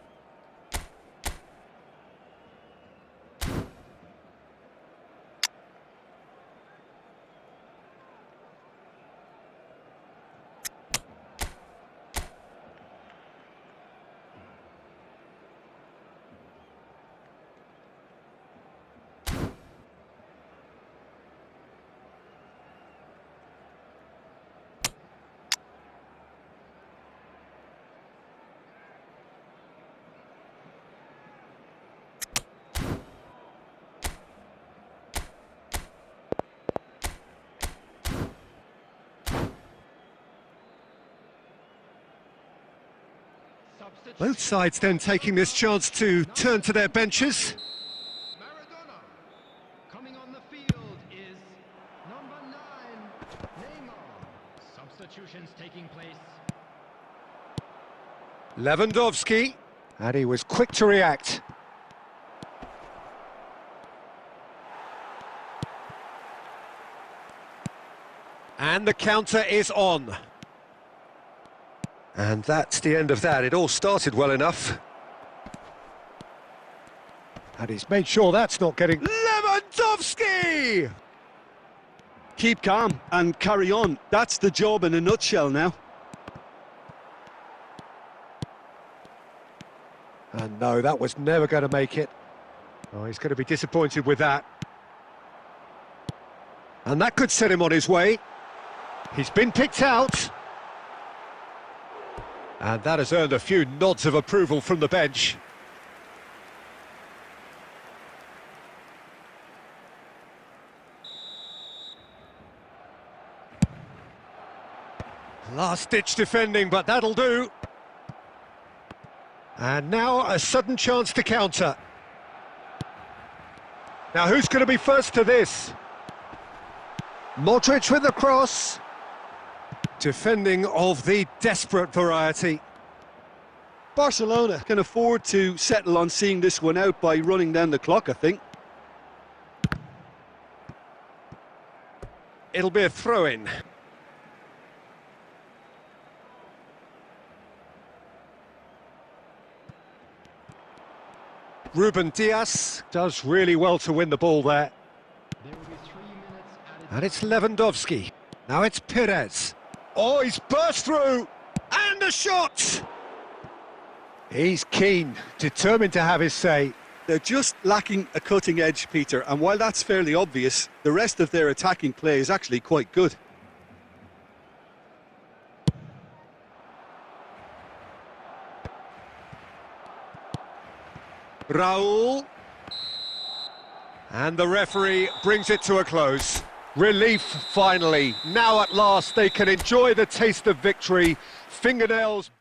Both sides then taking this chance to turn to their benches. Maradona. Coming on the field is number 9, Neymar. Substitutions taking place. Lewandowski, and he was quick to react. And the counter is on. And that's the end of that. It all started well enough. And he's made sure that's not getting... Lewandowski! Keep calm and carry on. That's the job in a nutshell now. And no, that was never going to make it. Oh, he's going to be disappointed with that. And that could set him on his way. He's been picked out. And that has earned a few nods of approval from the bench. Last-ditch defending, but that'll do. And now a sudden chance to counter. Now who's going to be first to this? Modric with the cross. Defending of the desperate variety. Barcelona can afford to settle on seeing this one out by running down the clock, I think. It'll be a throw-in. Ruben Dias does really well to win the ball there. There will be 3 minutes added. And it's Lewandowski. Now it's Perez. Oh, he's burst through! And a shot! He's keen, determined to have his say. They're just lacking a cutting edge, Peter, and while that's fairly obvious, the rest of their attacking play is actually quite good. Raul. And the referee brings it to a close. Relief, finally. Now at last they can enjoy the taste of victory. Fingernails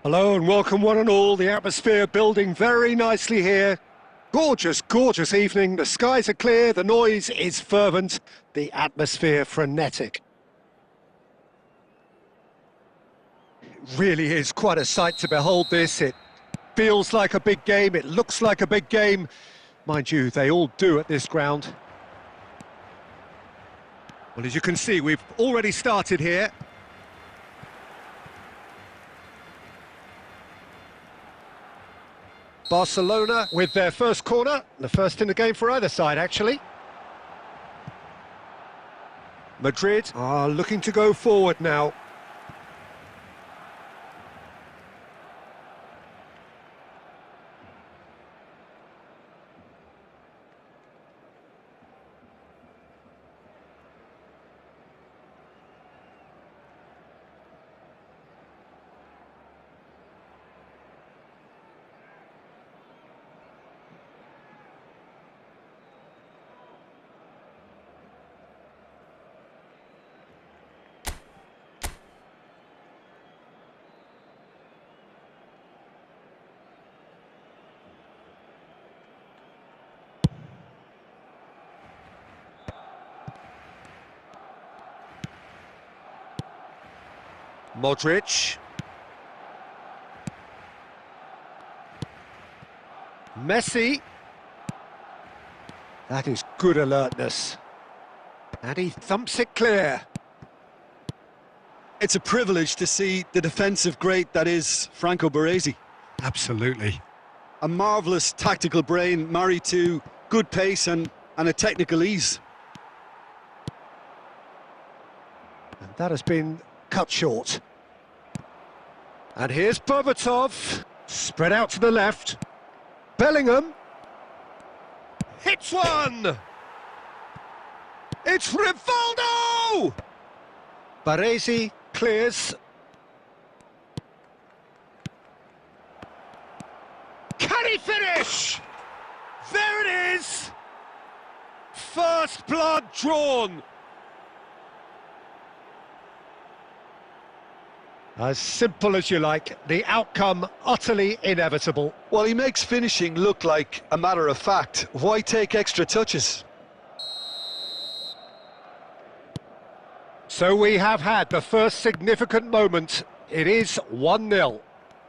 Hello and welcome one and all. The atmosphere building very nicely here. Gorgeous, gorgeous evening. The skies are clear, the noise is fervent, the atmosphere frenetic. It really is quite a sight to behold this. It feels like a big game, it looks like a big game. Mind you, they all do at this ground. Well, as you can see, we've already started here. Barcelona with their first corner, the first in the game for either side, actually. Madrid are looking to go forward now. Modric. Messi. That is good alertness. And he thumps it clear. It's a privilege to see the defensive great that is Franco Baresi. Absolutely. A marvellous tactical brain married to good pace and a technical ease. And that has been cut short. And here's Berbatov, spread out to the left. Bellingham hits one. It's Rivaldo. Baresi clears. Can he finish? There it is. First blood drawn. As simple as you like, the outcome utterly inevitable. Well, he makes finishing look like a matter of fact. Why take extra touches? So we have had the first significant moment. It is 1-0.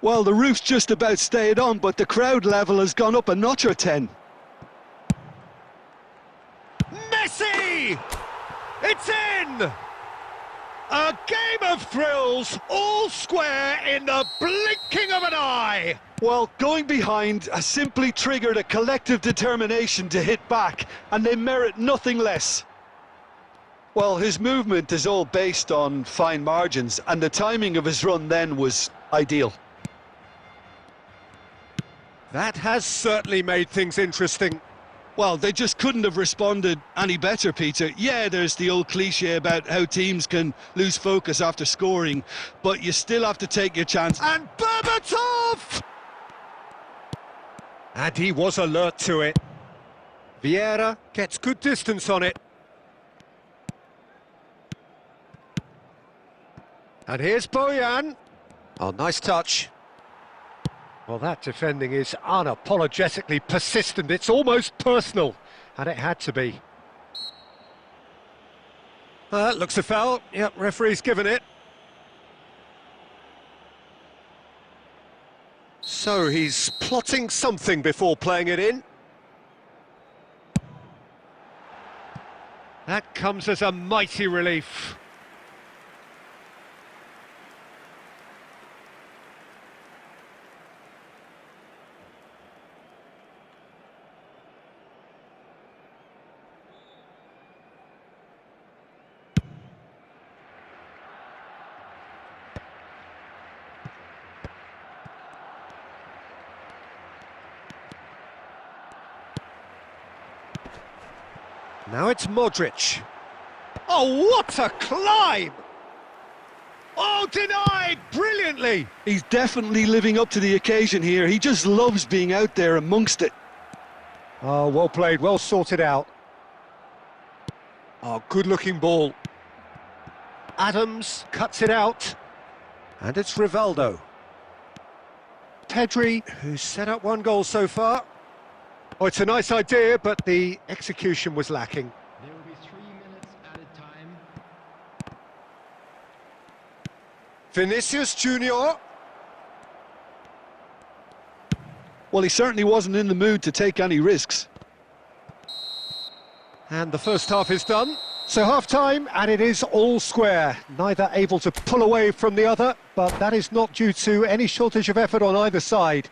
Well, the roof's just about stayed on, but the crowd level has gone up a notch or 10. Messi! It's in! A game of thrills, all square in the blinking of an eye. Well, going behind has simply triggered a collective determination to hit back, and they merit nothing less. Well, his movement is all based on fine margins, and the timing of his run then was ideal. That has certainly made things interesting. Well, they just couldn't have responded any better, Peter. Yeah, there's the old cliche about how teams can lose focus after scoring, but you still have to take your chance. And Berbatov! And he was alert to it. Vieira gets good distance on it. And here's Bojan. Oh, nice touch. Well, that defending is unapologetically persistent. It's almost personal, and it had to be. Looks a foul. Yep, referee's given it. So he's plotting something before playing it in. That comes as a mighty relief. Now it's Modric. Oh, what a climb! Oh, denied brilliantly! He's definitely living up to the occasion here. He just loves being out there amongst it. Oh, well played, well sorted out. Oh, good-looking ball. Adams cuts it out. And it's Rivaldo. Pedri, who's set up one goal so far. Oh, it's a nice idea, but the execution was lacking. There will be 3 minutes added time. Vinicius Junior. Well, he certainly wasn't in the mood to take any risks. And the first half is done. So half-time, and it is all square. Neither able to pull away from the other, but that is not due to any shortage of effort on either side.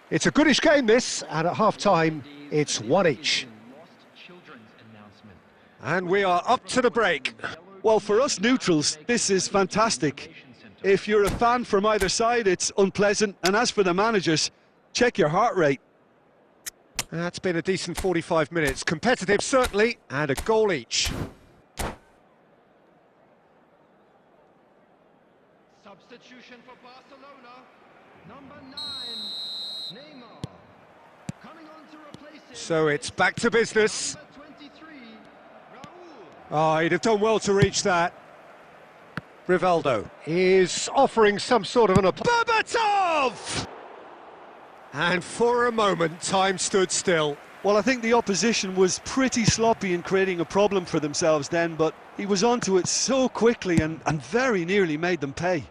It's a goodish game, this, and at half-time, it's one each. And we are up to the break. Well, for us neutrals, this is fantastic. If you're a fan from either side, it's unpleasant. And as for the managers, check your heart rate. That's been a decent 45 minutes. Competitive, certainly, and a goal each. Substitution for Barcelona, number 9, Neymar. Coming on to replace him. So it's back to business. Number 23, Raul. Oh, he'd have done well to reach that. Rivaldo is offering some sort of an... Berbatov! And for a moment, time stood still. Well, I think the opposition was pretty sloppy in creating a problem for themselves then, but he was onto it so quickly and very nearly made them pay.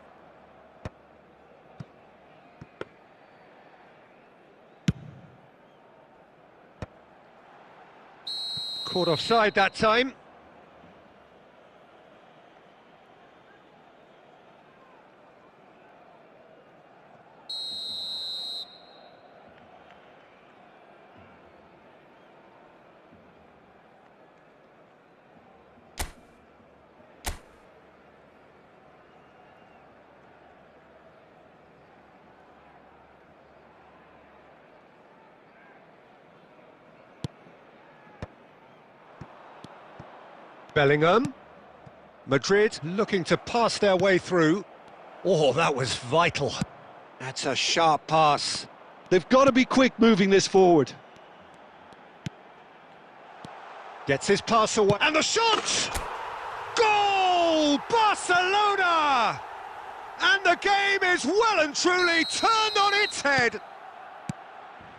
Caught offside that time. Bellingham. Madrid looking to pass their way through. Oh, that was vital. That's a sharp pass. They've got to be quick moving this forward. Gets his pass away. And the shot! Goal! Barcelona! And the game is well and truly turned on its head.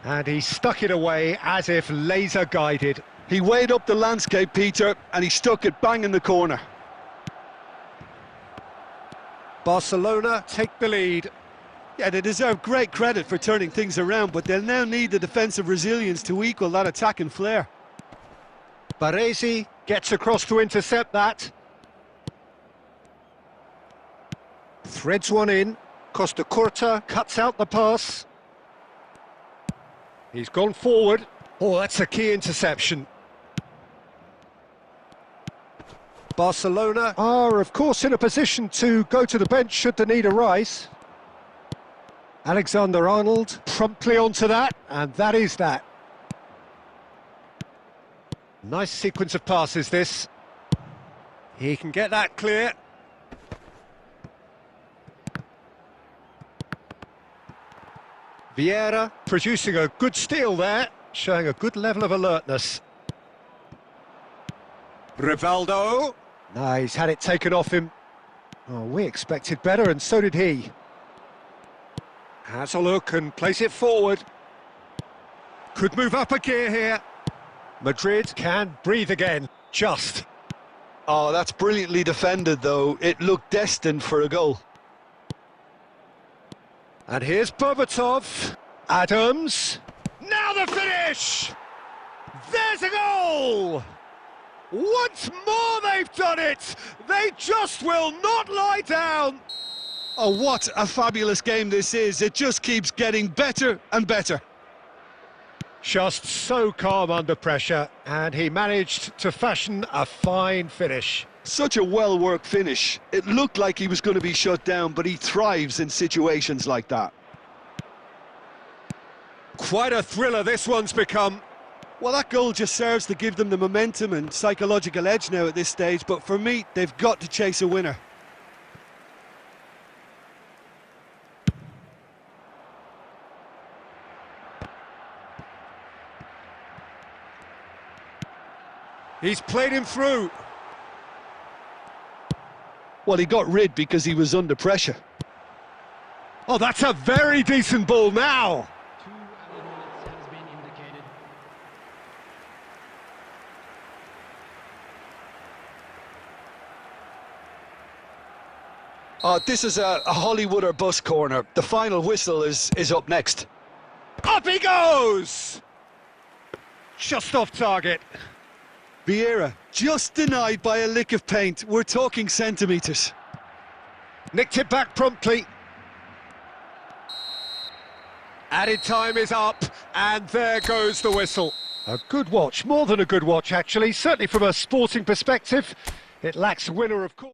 And he stuck it away as if laser guided. He weighed up the landscape, Peter, and he stuck it bang in the corner. Barcelona take the lead. Yeah, they deserve great credit for turning things around, but they'll now need the defensive resilience to equal that attacking flair. Baresi gets across to intercept that. Threads one in. Costa Curta cuts out the pass. He's gone forward. Oh, that's a key interception. Barcelona are, of course, in a position to go to the bench should the need arise. Alexander-Arnold promptly onto that, and that is that. Nice sequence of passes, this. He can get that clear. Vieira producing a good steal there, showing a good level of alertness. Rivaldo. No, he's had it taken off him. Oh, we expected better, and so did he. Has a look and plays it forward. Could move up a gear here. Madrid can breathe again, just. Oh, that's brilliantly defended, though. It looked destined for a goal. And here's Berbatov. Adams. Now the finish! There's a goal! Once more they've done it! They just will not lie down! Oh, what a fabulous game this is. It just keeps getting better and better. Just so calm under pressure, and he managed to fashion a fine finish. Such a well-worked finish. It looked like he was going to be shut down, but he thrives in situations like that. Quite a thriller this one's become. Well, that goal just serves to give them the momentum and psychological edge now at this stage, but for me, they've got to chase a winner. He's played him through. Well, he got rid because he was under pressure. Oh, that's a very decent ball now. 2 added minutes has been indicated. This is a Hollywood or bust corner. The final whistle is up next. Up he goes! Just off target. Vieira just denied by a lick of paint. We're talking centimetres. Nicked it back promptly. Added time is up, and there goes the whistle. A good watch, more than a good watch actually, certainly from a sporting perspective. It lacks winner of course.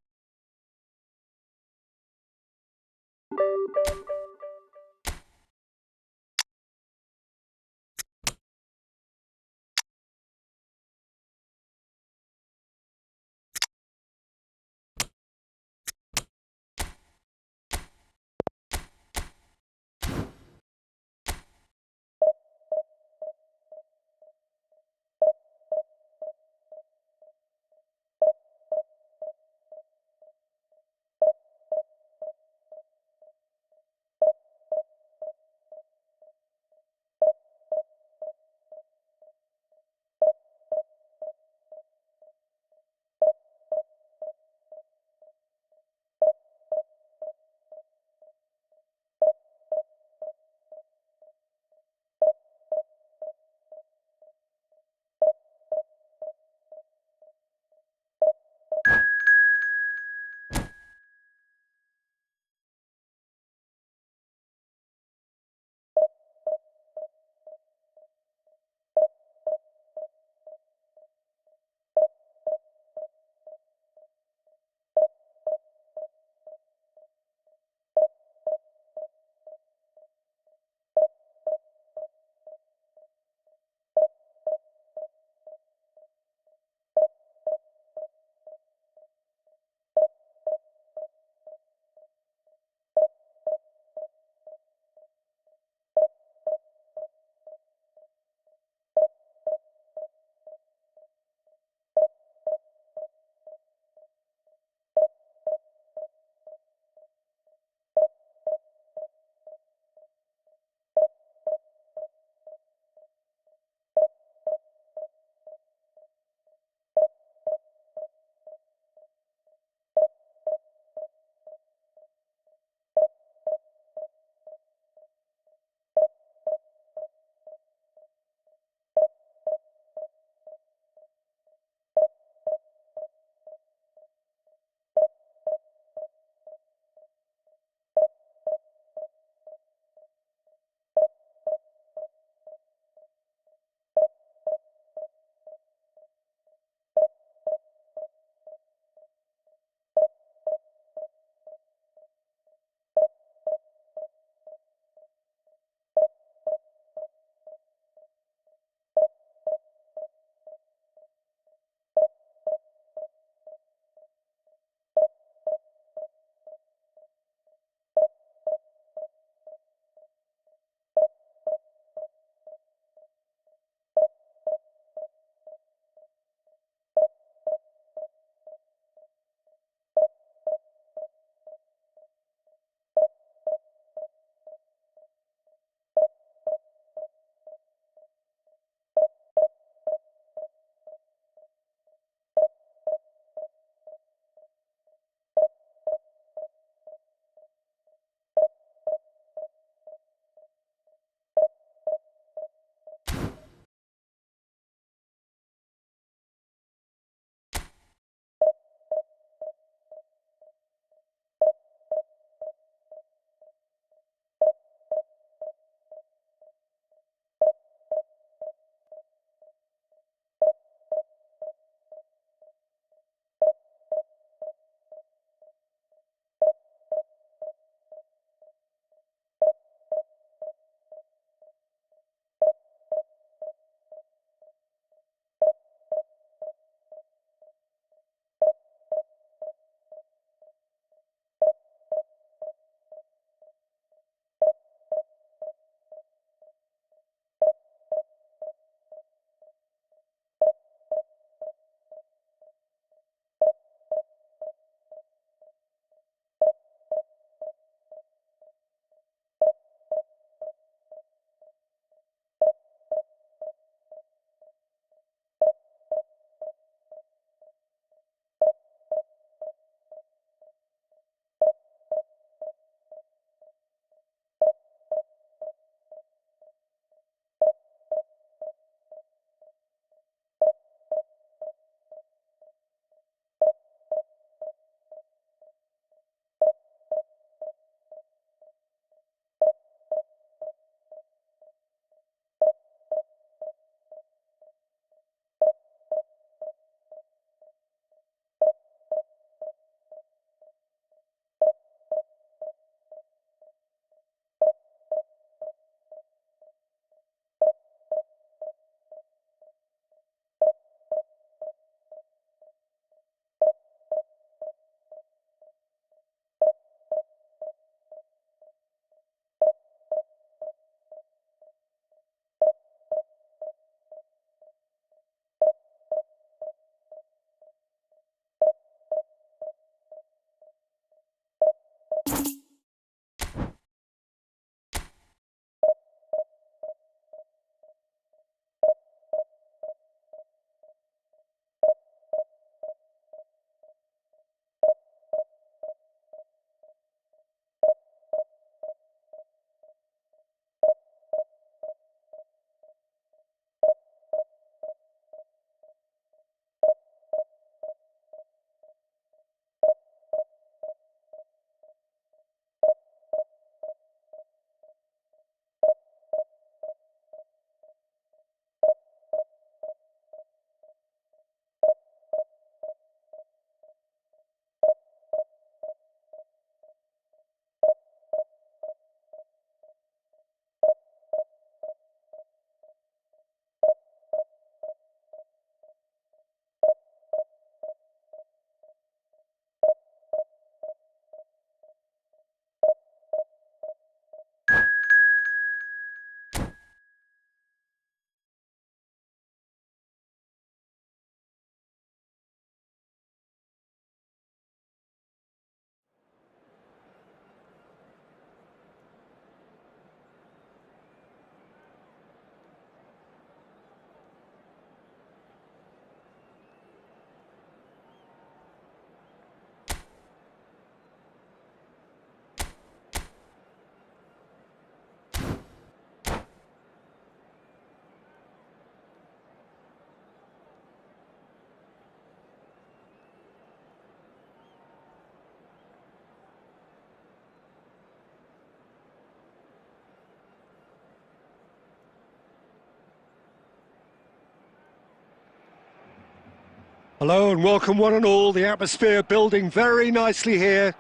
Hello and welcome one and all. The atmosphere building very nicely here.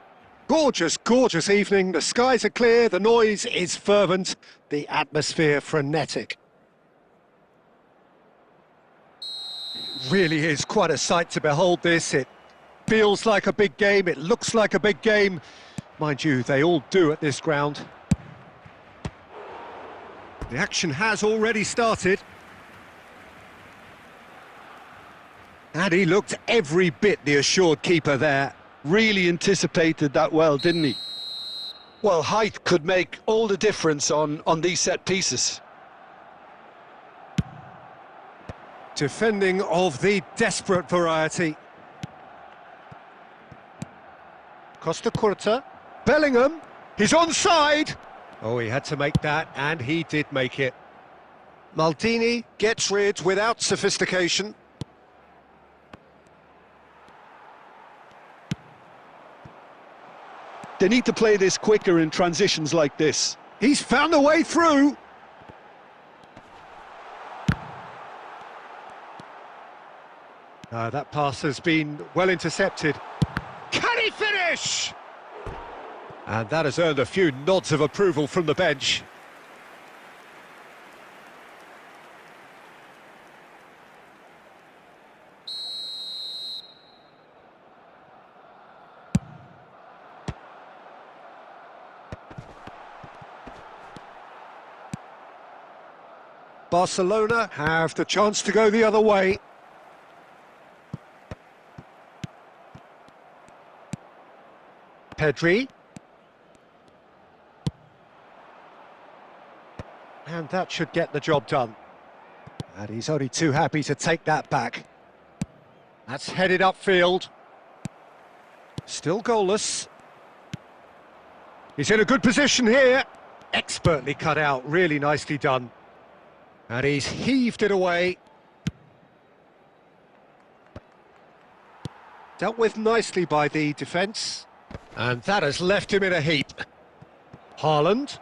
Gorgeous, gorgeous evening. The skies are clear, the noise is fervent, the atmosphere frenetic. Really is quite a sight to behold this. It feels like a big game, it looks like a big game. Mind you, they all do at this ground. The action has already started. And he looked every bit the assured keeper there. Really anticipated that well, didn't he? Well, height could make all the difference on these set pieces. Defending of the desperate variety. Costa Curta. Bellingham. He's onside. Oh, he had to make that, and he did make it. Maldini gets rid without sophistication. They need to play this quicker in transitions like this. He's found a way through. That pass has been well intercepted. Can he finish? And that has earned a few nods of approval from the bench. Barcelona have the chance to go the other way. Pedri. And that should get the job done. And he's only too happy to take that back. That's headed upfield. Still goalless. He's in a good position here. Expertly cut out, really nicely done. And he's heaved it away. Dealt with nicely by the defence. And that has left him in a heap. Haaland.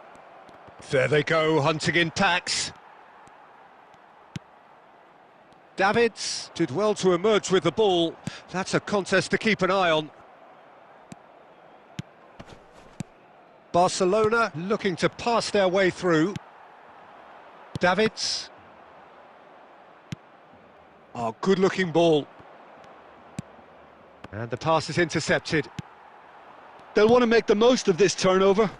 There they go, hunting in packs. Davids did well to emerge with the ball. That's a contest to keep an eye on. Barcelona looking to pass their way through. Davids. Oh, good-looking ball. And the pass is intercepted. They'll want to make the most of this turnover.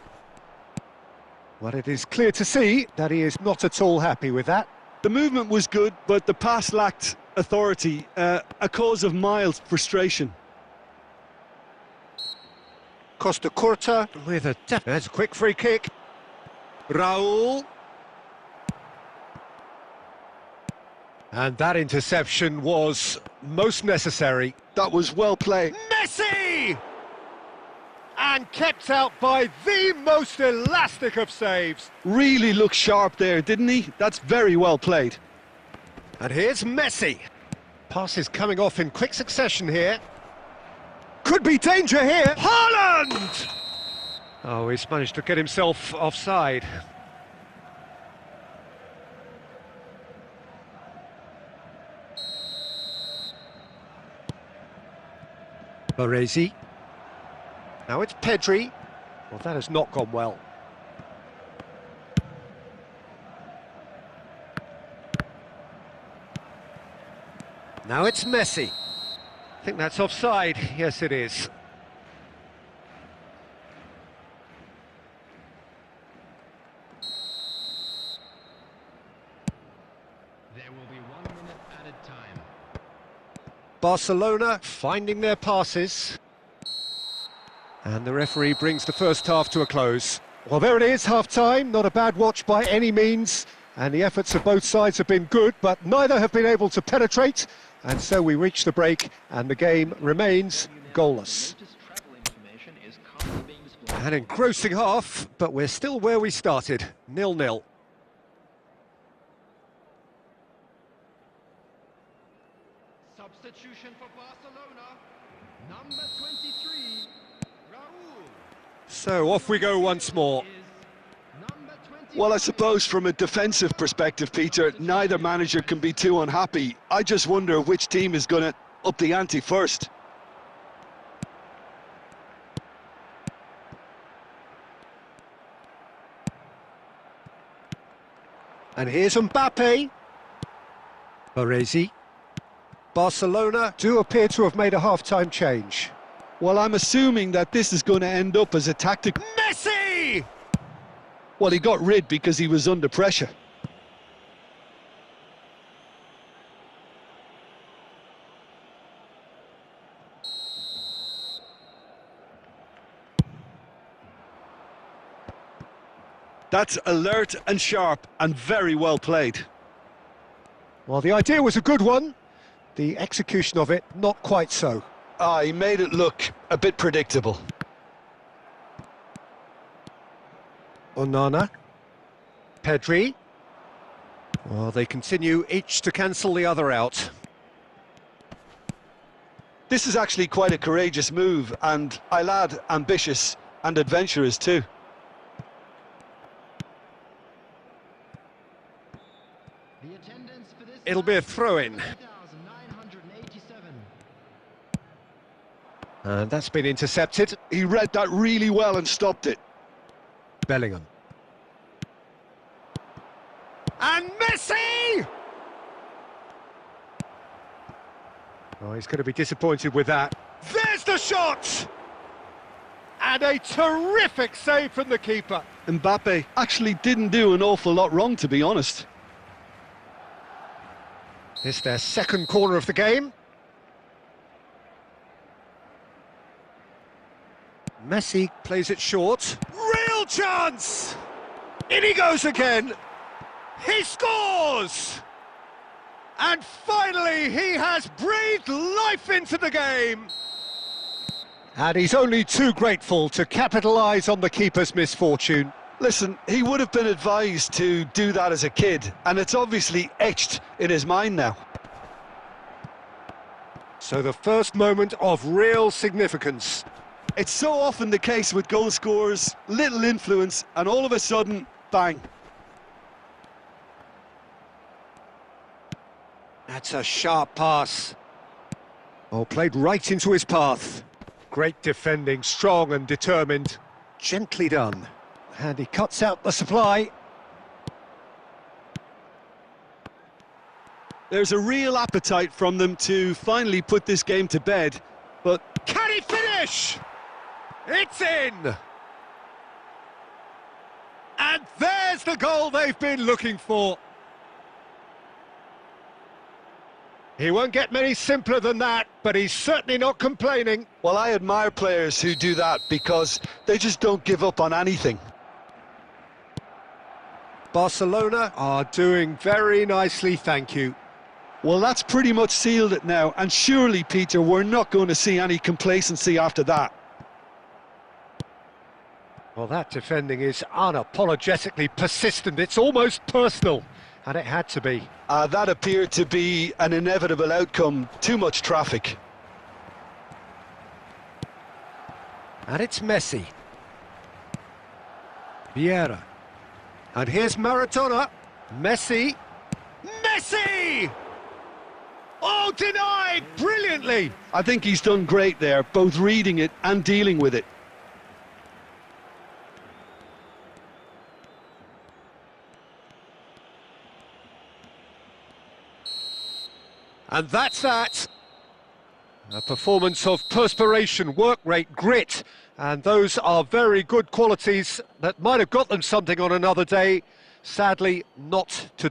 Well, it is clear to see that he is not at all happy with that. The movement was good, but the pass lacked authority, a cause of mild frustration. Costa Curta with that's a quick free kick. Raul. And that interception was most necessary. That was well played. Messi! And kept out by the most elastic of saves. Really looked sharp there, didn't he? That's very well played. And here's Messi. Passes coming off in quick succession here. Could be danger here. Haaland! Oh, he's managed to get himself offside. Baresi. Now it's Pedri. Well, that has not gone well. Now it's Messi. I think that's offside. Yes, it is. There will be 1 minute added time. Barcelona finding their passes. And the referee brings the first half to a close. Well, there it is, half-time. Not a bad watch by any means. And the efforts of both sides have been good, but neither have been able to penetrate. And so we reach the break, and the game remains goalless. An engrossing half, but we're still where we started, 0-0. Substitution for Barcelona, number 23, Raul. So off we go once more. Well, I suppose from a defensive perspective, Peter, neither manager can be too unhappy. I just wonder which team is going to up the ante first. And here's Mbappe. Baresi. Barcelona do appear to have made a half-time change. Well, I'm assuming that this is going to end up as a tactic. Messi! Well, he got rid because he was under pressure. That's alert and sharp and very well played. Well, the idea was a good one. The execution of it, not quite so. He made it look a bit predictable. Onana. Pedri. Well, they continue each to cancel the other out. This is actually quite a courageous move, and I'll add ambitious and adventurous too. It'll be a throw-in. And that's been intercepted. He read that really well and stopped it. Bellingham. And Messi! Oh, he's going to be disappointed with that. There's the shot! And a terrific save from the keeper. Mbappe actually didn't do an awful lot wrong, to be honest. It's their second corner of the game. Messi plays it short. Real chance! In he goes again. He scores! And finally, he has breathed life into the game. And he's only too grateful to capitalise on the keeper's misfortune. Listen, he would have been advised to do that as a kid, and it's obviously etched in his mind now. So the first moment of real significance. It's so often the case with goal scorers, little influence, and all of a sudden, bang. That's a sharp pass. Oh, played right into his path. Great defending, strong and determined. Gently done. And he cuts out the supply. There's a real appetite from them to finally put this game to bed, but... Can he finish? It's in! And there's the goal they've been looking for. He won't get many simpler than that, but he's certainly not complaining. Well, I admire players who do that because they just don't give up on anything. Barcelona are doing very nicely, thank you. Well, that's pretty much sealed it now, and surely, Peter, we're not going to see any complacency after that. Well, that defending is unapologetically persistent. It's almost personal, and it had to be. That appeared to be an inevitable outcome. Too much traffic. And it's Messi. Vieira. And here's Maradona. Messi. Messi! Oh, denied brilliantly! I think he's done great there, both reading it and dealing with it. And that's that. A performance of perspiration, work rate, grit, and those are very good qualities that might have got them something on another day. Sadly, not to